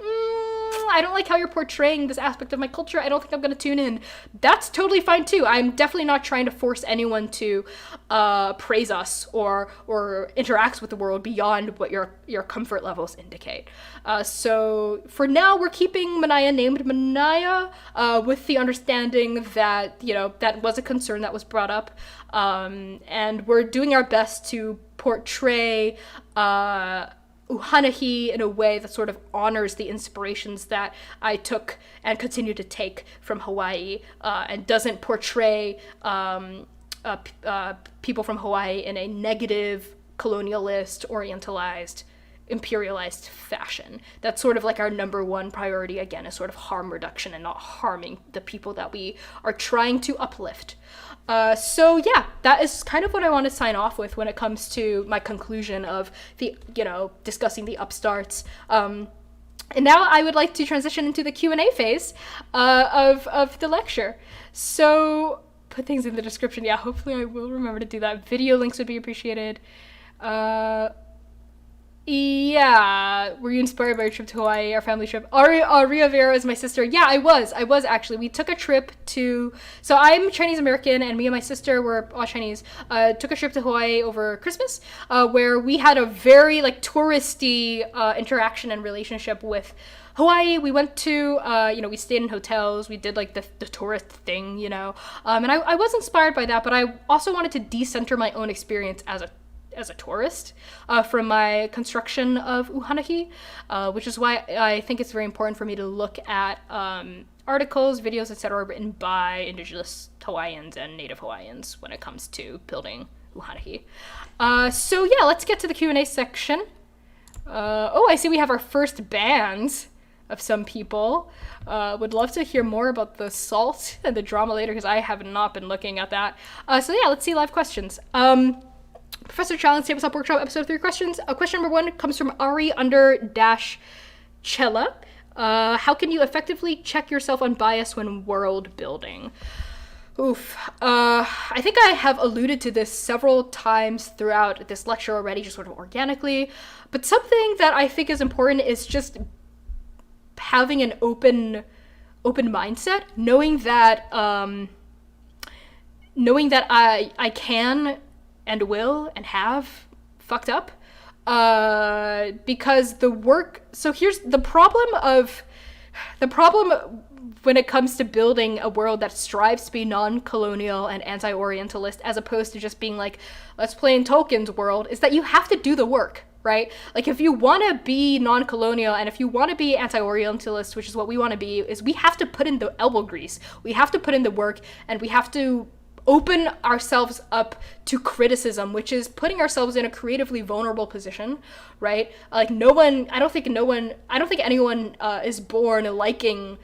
I don't like how you're portraying this aspect of my culture, I don't think I'm going to tune in, that's totally fine too. I'm definitely not trying to force anyone to praise us or interact with the world beyond what your comfort levels indicate. So for now, we're keeping Manaya named Manaya, with the understanding that, that was a concern that was brought up, and we're doing our best to portray Uhanahi in a way that sort of honors the inspirations that I took and continue to take from Hawaii, and doesn't portray people from Hawaii in a negative, colonialist, orientalized, imperialized fashion. That's sort of like our number one priority, again, is sort of harm reduction and not harming the people that we are trying to uplift. So yeah, that is kind of what I want to sign off with when it comes to my conclusion of the, discussing the upstarts. And now I would like to transition into the Q&A phase of the lecture. So put things in the description. Yeah, hopefully I will remember to do that. Video links would be appreciated. Yeah, were you inspired by your trip to Hawaii, our family trip? Ria Vera is my sister. Yeah, I was actually. We took a trip so I'm Chinese American, and me and my sister were all Chinese, took a trip to Hawaii over Christmas, where we had a very, like, touristy interaction and relationship with Hawaii. We went to, we stayed in hotels, we did, like, the tourist thing, and I was inspired by that, but I also wanted to decenter my own experience as a tourist from my construction of Uhanahi, which is why I think it's very important for me to look at articles, videos, etc. written by indigenous Hawaiians and native Hawaiians when it comes to building Uhanahi. So yeah, let's get to the Q&A section. I see we have our first bands. some people. Would love to hear more about the salt and the drama later, because I have not been looking at that. So yeah, let's see live questions. Professor Challenge Tabletop Workshop episode 3 questions. Question number 1 comes from Ari _Chella. How can you effectively check yourself on bias when world building? Oof. I think I have alluded to this several times throughout this lecture already, just sort of organically. But something that I think is important is just having an open mindset, knowing that I can and will and have fucked up. Because the work, so here's the problem when it comes to building a world that strives to be non-colonial and anti-orientalist, as opposed to just being like, let's play in Tolkien's world, is that you have to do the work, right? Like, if you want to be non-colonial and if you want to be anti-orientalist, which is what we want to be, is we have to put in the elbow grease. We have to put in the work, and we have to open ourselves up to criticism, which is putting ourselves in a creatively vulnerable position, right? Like, I don't think anyone is born liking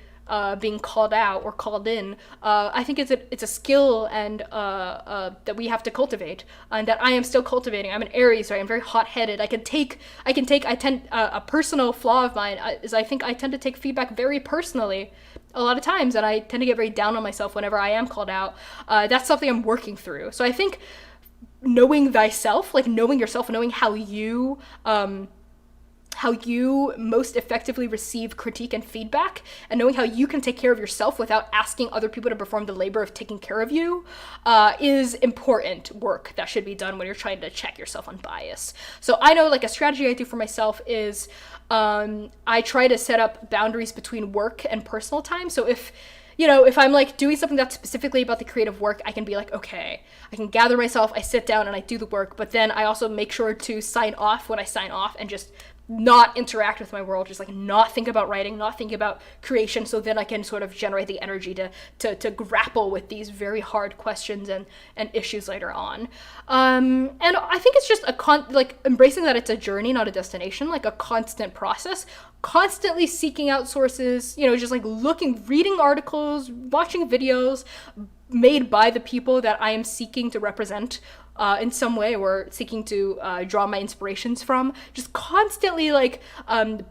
being called out or called in. I think it's a skill and that we have to cultivate, and that I am still cultivating. I'm an Aries, right? I'm very hot-headed. A personal flaw of mine is I think I tend to take feedback very personally a lot of times, and I tend to get very down on myself whenever I am called out. That's something I'm working through. So I think knowing thyself, like knowing yourself, knowing how you most effectively receive critique and feedback, and knowing how you can take care of yourself without asking other people to perform the labor of taking care of you, is important work that should be done when you're trying to check yourself on bias. So I know, like, a strategy I do for myself is I try to set up boundaries between work and personal time. So if I'm like doing something that's specifically about the creative work, I can be like, okay, I can gather myself, I sit down and I do the work, but then I also make sure to sign off when I sign off and just not interact with my world, just like not think about writing, not think about creation, so then I can sort of generate the energy to grapple with these very hard questions and issues later on. And I think it's just embracing that it's a journey, not a destination, like a constant process, constantly seeking out sources, just like reading articles, watching videos made by the people that I am seeking to represent in some way, or seeking to draw my inspirations from, just constantly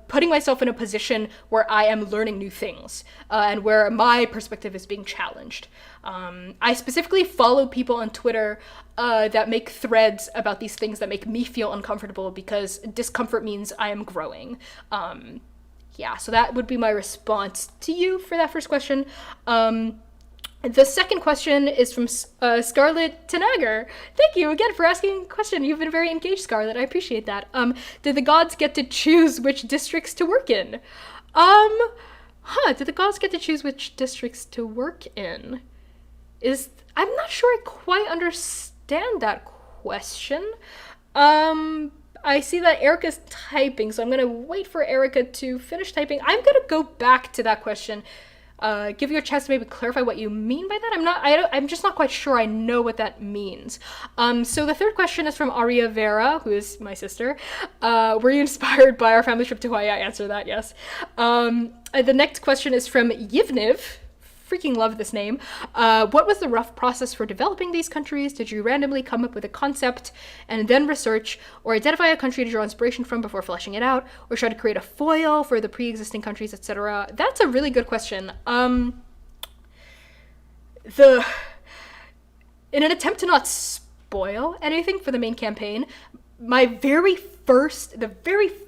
putting myself in a position where I am learning new things and where my perspective is being challenged. I specifically follow people on Twitter that make threads about these things that make me feel uncomfortable, because discomfort means I am growing. So that would be my response to you for that first question. The second question is from Scarlett Tanager. Thank you again for asking a question. You've been very engaged, Scarlett. I appreciate that. Did the gods get to choose which districts to work in? Did the gods get to choose which districts to work in? I'm not sure I quite understand that question. I see that Erica's typing, so I'm going to wait for Erica to finish typing. I'm going to go back to that question. Give you a chance to maybe clarify what you mean by that. I'm just not quite sure I know what that means. So the third question is from Aria Vera, who is my sister. Were you inspired by our family trip to Hawaii? I answer that, yes. The next question is from Yivniv. Freaking love this name. What was the rough process for developing these countries? Did you randomly come up with a concept and then research or identify a country to draw inspiration from before fleshing it out, or try to create a foil for the pre-existing countries, etc.? That's a really good question. In an attempt to not spoil anything for the main campaign, the very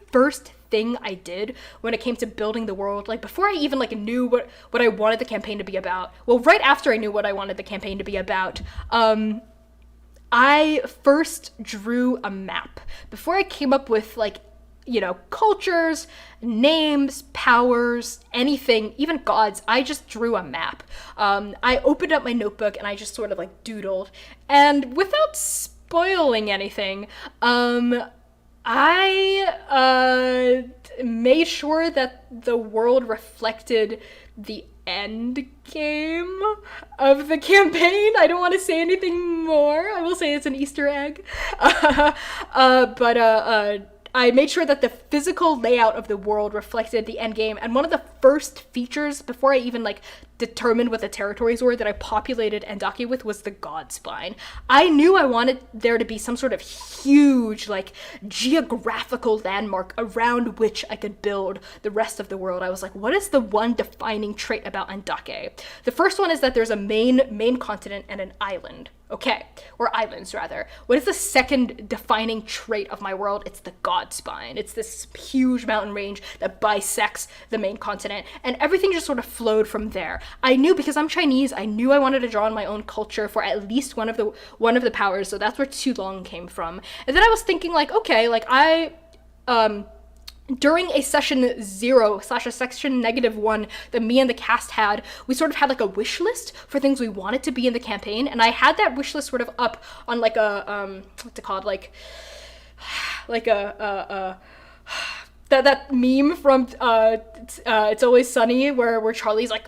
first thing I did when it came to building the world, before I even knew what I wanted the campaign to be about, well, right after I knew what I wanted the campaign to be about, I first drew a map. Before I came up with cultures, names, powers, anything, even gods, I just drew a map. I opened up my notebook and I just sort of doodled, and without spoiling anything, I made sure that the world reflected the end game of the campaign. I don't want to say anything more. I will say it's an Easter egg. But I made sure that the physical layout of the world reflected the endgame, and one of the first features, before I even like determined what the territories were that I populated Andake with, was the God Spine. I knew I wanted there to be some sort of huge, like, geographical landmark around which I could build the rest of the world. I was like, what is the one defining trait about Andake? The first one is that there's a main continent and an island. Okay, or islands rather. What is the second defining trait of my world? It's the God Spine. It's this huge mountain range that bisects the main continent, and everything just sort of flowed from there. I knew, because I'm Chinese, I knew I wanted to draw on my own culture for at least one of the powers, so that's where Tulong came from. And then I was thinking, like, okay, like during a session 0 / a section -1 that me and the cast had, we sort of had like a wish list for things we wanted to be in the campaign, and I had that wish list sort of up on like a what's it called, like that meme from It's Always Sunny where Charlie's like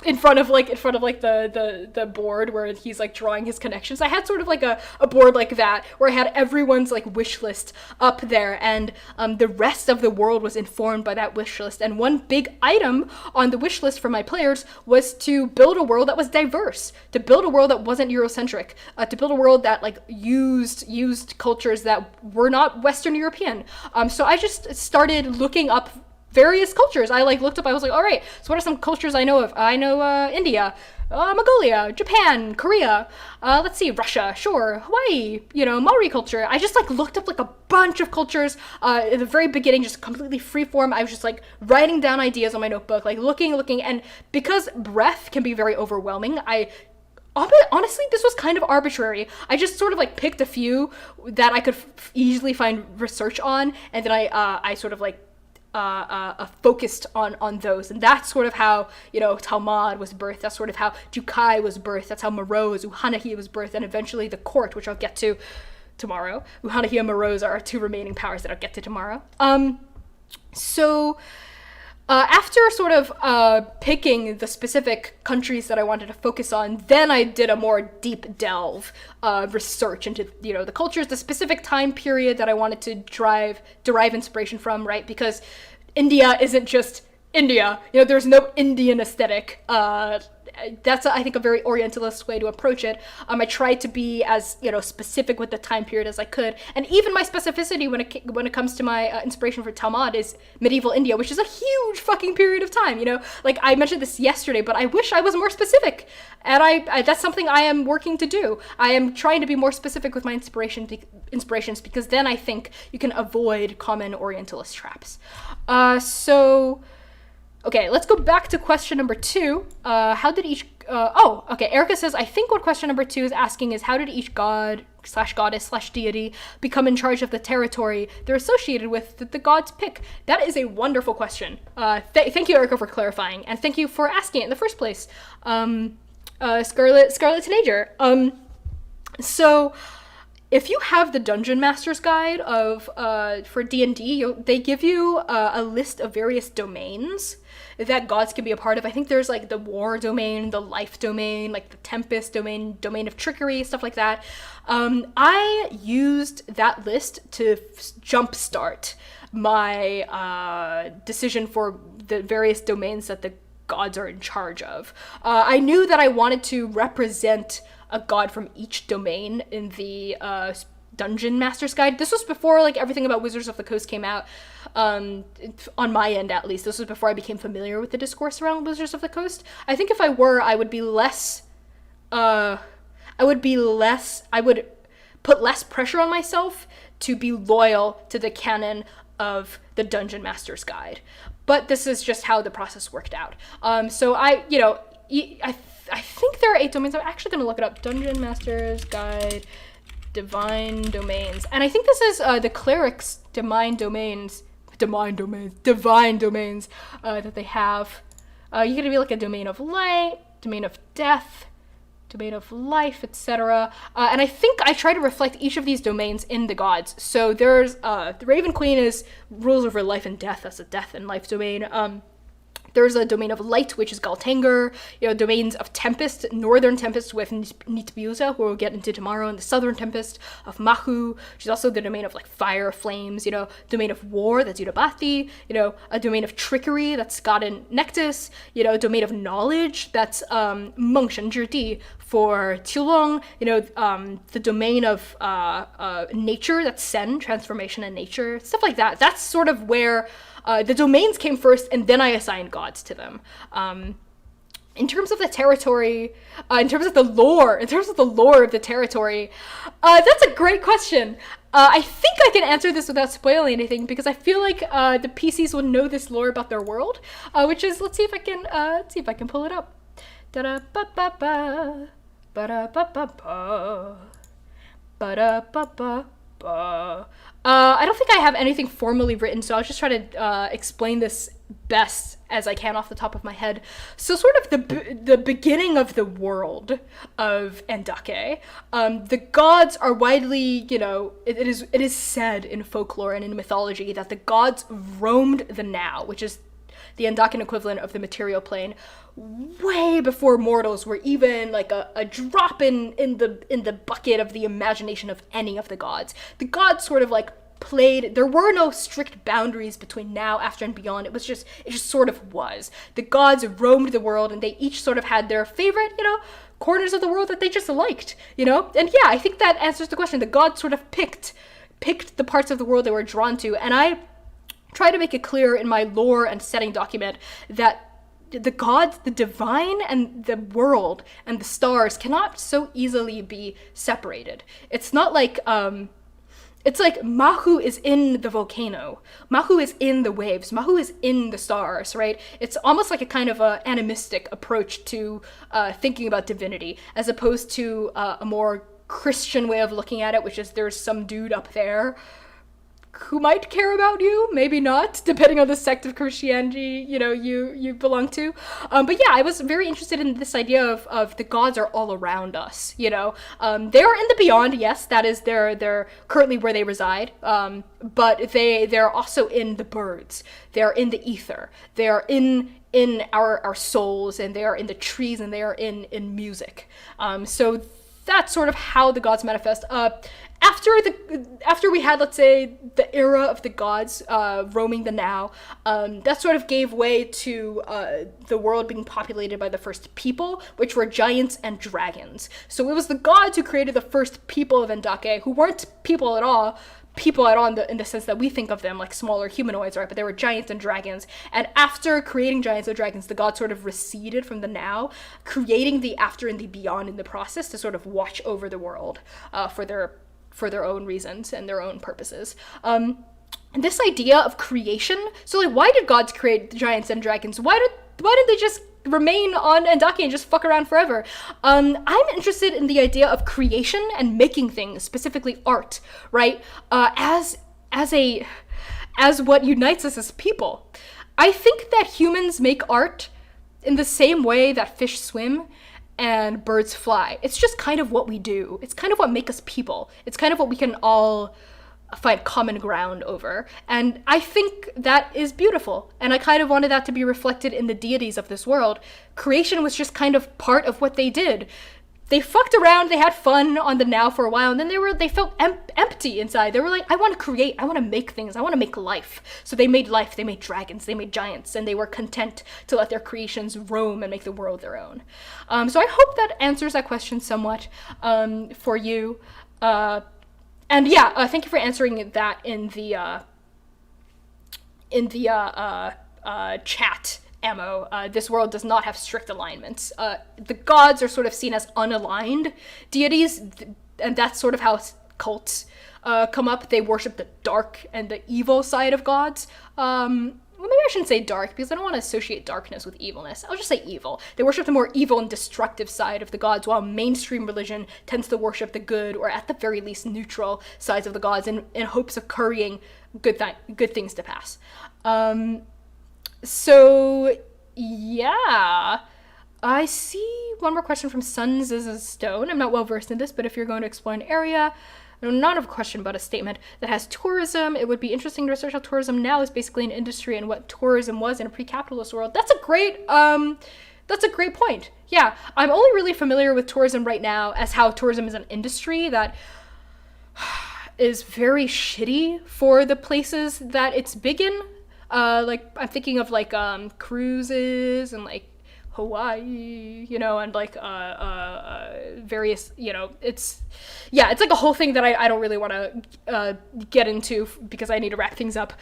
in front of the board where he's like drawing his connections. I had sort of like a board like that where I had everyone's like wish list up there, and the rest of the world was informed by that wish list. And one big item on the wish list for my players was to build a world that was diverse, to build a world that wasn't Eurocentric, to build a world that like used cultures that were not Western European. So I just started looking up various cultures. I like looked up, I was like, all right, so what are some cultures I know of? I know India, Mongolia, Japan, Korea, let's see, Russia, sure, Hawaii, Maori culture. I just like looked up like a bunch of cultures in the very beginning, just completely freeform. I was just like writing down ideas on my notebook, like looking, and because breadth can be very overwhelming, honestly, this was kind of arbitrary. I just sort of like picked a few that I could easily find research on, and then I sort of like focused on those, and that's sort of how Talmud was birthed. That's sort of how Jukai was birthed. That's how Morose, Uhanahi was birthed, and eventually the court, which I'll get to tomorrow. Uhanahi and Morose are our two remaining powers that I'll get to tomorrow. After sort of picking the specific countries that I wanted to focus on, then I did a more deep delve research into the cultures, the specific time period that I wanted to derive inspiration from, right? Because India isn't just India. There's no Indian aesthetic. That's, I think, a very Orientalist way to approach it. I tried to be as specific with the time period as I could, and even my specificity when it comes to my inspiration for Talmud is medieval India, which is a huge fucking period of time. Like I mentioned this yesterday, but I wish I was more specific, and I that's something I am working to do. I am trying to be more specific with my inspirations, because then I think you can avoid common Orientalist traps. Okay, let's go back to question number 2. How did each... okay, Erica says, I think what question number 2 is asking is, how did each god / goddess / deity become in charge of the territory they're associated with that the gods pick? That is a wonderful question. Thank you, Erica, for clarifying, and thank you for asking it in the first place. Scarlet Teenager. So... if you have the Dungeon Master's Guide for D&D, they give you a list of various domains that gods can be a part of. I think there's like the War domain, the Life domain, like the Tempest domain, domain of Trickery, stuff like that. I used that list to jumpstart my decision for the various domains that the gods are in charge of. I knew that I wanted to represent a god from each domain in the Dungeon Master's Guide. This was before like everything about Wizards of the Coast came out, on my end at least. This was before I became familiar with the discourse around Wizards of the Coast. I think if I were, I would put less pressure on myself to be loyal to the canon of the Dungeon Master's Guide. But this is just how the process worked out. So I think there are 8 domains. I'm actually going to look it up. Dungeon Master's Guide, Divine Domains. And I think this is the Cleric's Divine Domains that they have. You're going to be like a domain of light, domain of death, domain of life, etc. And I think I try to reflect each of these domains in the gods. So there's the Raven Queen is rules over life and death. That's a death and life domain. There's a domain of light, which is Galtanger, domains of tempest, northern tempest with Nitbiuza, who we'll get into tomorrow, and the southern tempest of Mahu, which is also the domain of like fire, flames, domain of war, that's Udabathi, a domain of trickery, that's Godin Nectus, domain of knowledge, that's Mengshen Zhidi for Tilong, the domain of nature, that's Sen, transformation in nature, stuff like that. That's sort of where the domains came first, and then I assigned gods to them. In terms of the territory, in terms of the lore of the territory, that's a great question. I think I can answer this without spoiling anything, because I feel like the PCs will know this lore about their world, which is, let's see if I can pull it up. Da-da-ba-ba-ba, ba-da-ba-ba-ba, ba-da-ba-ba-ba. I don't think I have anything formally written, so I'll just try to explain this best as I can off the top of my head. So sort of the beginning of the world of Andake, the gods are widely, it is said in folklore and in mythology that the gods roamed the now, which is the Andakan equivalent of the material plane, way before mortals were even like a drop in the bucket of the imagination of any of the gods. The gods sort of like played, there were no strict boundaries between now, after, and beyond. It just sort of was. The gods roamed the world, and they each sort of had their favorite, corners of the world that they just liked, And yeah, I think that answers the question. The gods sort of picked the parts of the world they were drawn to, and I try to make it clear in my lore and setting document that the gods, the divine, and the world and the stars cannot so easily be separated. It's not like it's like Mahu is in the volcano, Mahu is in the waves, Mahu is in the stars, right? It's almost like a kind of a animistic approach to thinking about divinity, as opposed to a more Christian way of looking at it, which is there's some dude up there who might care about you, maybe not, depending on the sect of Christianity, you belong to. But yeah, I was very interested in this idea of the gods are all around us, They are in the beyond, yes, that is they're currently where they reside, but they're also in the birds, they're in the ether, they're in our souls, and they are in the trees, and they are in music. So that's sort of how the gods manifest. After we had, let's say, the era of the gods roaming the now, that sort of gave way to the world being populated by the first people, which were giants and dragons. So it was the gods who created the first people of Endake, who weren't people at all in the sense that we think of them, like smaller humanoids, right? But they were giants and dragons. And after creating giants and dragons, the gods sort of receded from the now, creating the after and the beyond in the process to sort of watch over the world for their own reasons and their own purposes. And this idea of creation, so like, why did gods create giants and dragons? Why did they just remain on Endake and just fuck around forever? I'm interested in the idea of creation and making things, specifically art, right? As what unites us as people. I think that humans make art in the same way that fish swim and birds fly. It's just kind of what we do. It's kind of what makes us people. It's kind of what we can all find common ground over. And I think that is beautiful. And I kind of wanted that to be reflected in the deities of this world. Creation was just kind of part of what they did. They fucked around, they had fun on the now for a while, and then they felt empty inside. They were like, I want to create, I want to make things, I want to make life. So they made life, they made dragons, they made giants, and they were content to let their creations roam and make the world their own. So I hope that answers that question somewhat for you. And yeah, thank you for answering that in the chat. Ammo. This world does not have strict alignments. The gods are sort of seen as unaligned deities, and that's sort of how cults come up. They worship the dark and the evil side of gods. Well, maybe I shouldn't say dark, because I don't want to associate darkness with evilness. I'll just say evil. They worship the more evil and destructive side of the gods, while mainstream religion tends to worship the good, or at the very least neutral sides of the gods, in hopes of currying good things to pass. So, yeah, I see one more question from Suns is a Stone. I'm not well versed in this, but if you're going to explore an area, not a question but a statement, that has tourism. It would be interesting to research how tourism now is basically an industry and what tourism was in a pre-capitalist world. That's a great point. Yeah, I'm only really familiar with tourism right now as how tourism is an industry that is very shitty for the places that it's big in. Like, I'm thinking of, like, cruises and, like, Hawaii, you know, and, like, various, you know, it's like a whole thing that I don't really want to get into because I need to wrap things up.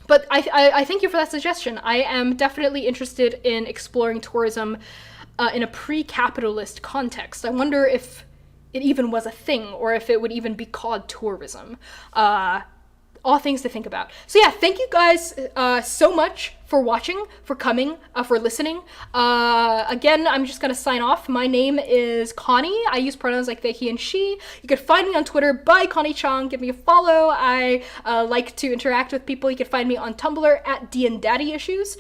But I thank you for that suggestion. I am definitely interested in exploring tourism in a pre-capitalist context. I wonder if it even was a thing, or if it would even be called tourism. All things to think about. So yeah, thank you guys so much for watching, for coming, for listening. Again, I'm just gonna sign off. My name is Connie. I use pronouns like they, he, and she. You can find me on Twitter by Connie Chang. Give me a follow. I like to interact with people. You can find me on Tumblr at DandDaddyIssues.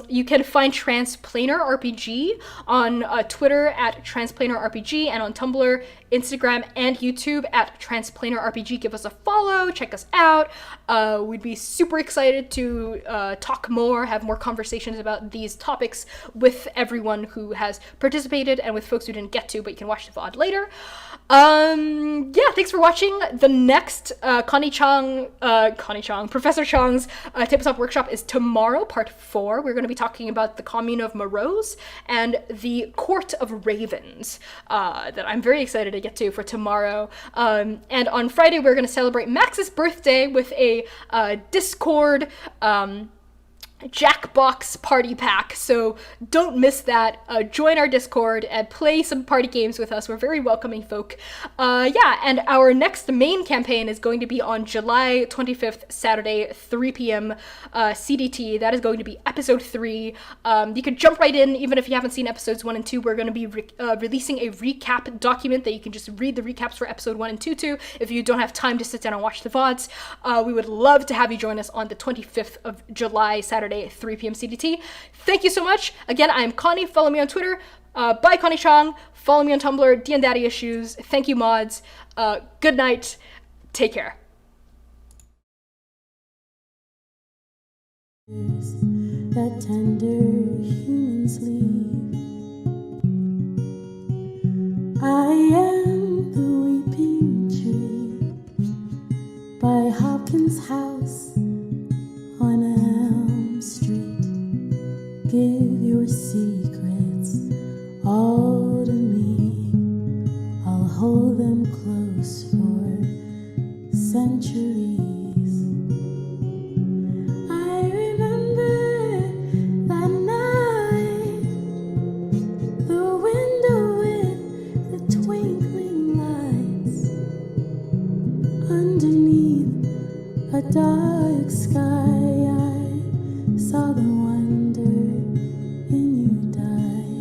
You can find Transplanar RPG on Twitter at Transplanar RPG, and on Tumblr, Instagram, and YouTube at Transplanar RPG. Give us a follow. Check us out. We'd be super excited to talk more, have more conversations about these topics with everyone who has participated and with folks who didn't get to, but you can watch the VOD later. Yeah, thanks for watching. The next Professor Chang's Tabletop Workshop is tomorrow, part 4. We're going to be talking about the Commune of Morose and the Court of Ravens, that I'm very excited to get to for tomorrow. And on Friday, we're going to celebrate Max's birthday with a Discord Jackbox party pack, so don't miss that. Join our Discord and play some party games with us. We're very welcoming folk. Yeah, and our next main campaign is going to be on July 25th, Saturday, 3 p.m. CDT. That is going to be episode 3. You could jump right in, even if you haven't seen episodes 1 and 2. We're going to be releasing a recap document that you can just read the recaps for episode 1 and 2 to, if you don't have time to sit down and watch the VODs. We would love to have you join us on the 25th of July, Saturday, 3 p.m. CDT. Thank you so much. Again, I'm Connie. Follow me on Twitter, by Connie Chang. Follow me on Tumblr, DandDaddyIssues. Thank you, mods. Good night. Take care. That tender human sleep. I am the weeping tree by Hopkins' house on Elm Street. Give your secrets all to me. I'll hold them close for centuries. I remember that night, the window with the twinkling lights, underneath a dark sky. I saw the wonder in you die,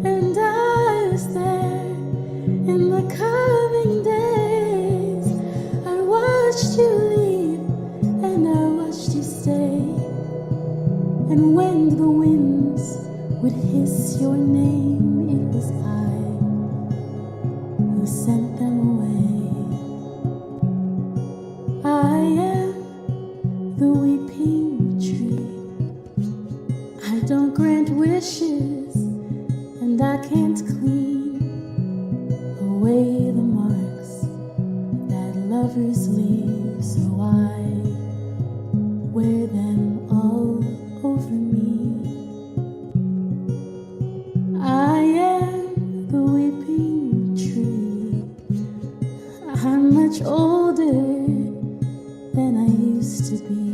and I was there in the coming days. I watched you leave and I watched you stay, and when the winds would hiss your name, it was I who sent them away. I am the weeping tree. I don't grant wishes, and I can't clean away the marks that lovers leave, so I wear them all over me. I am the weeping tree. I'm much older than I used to be.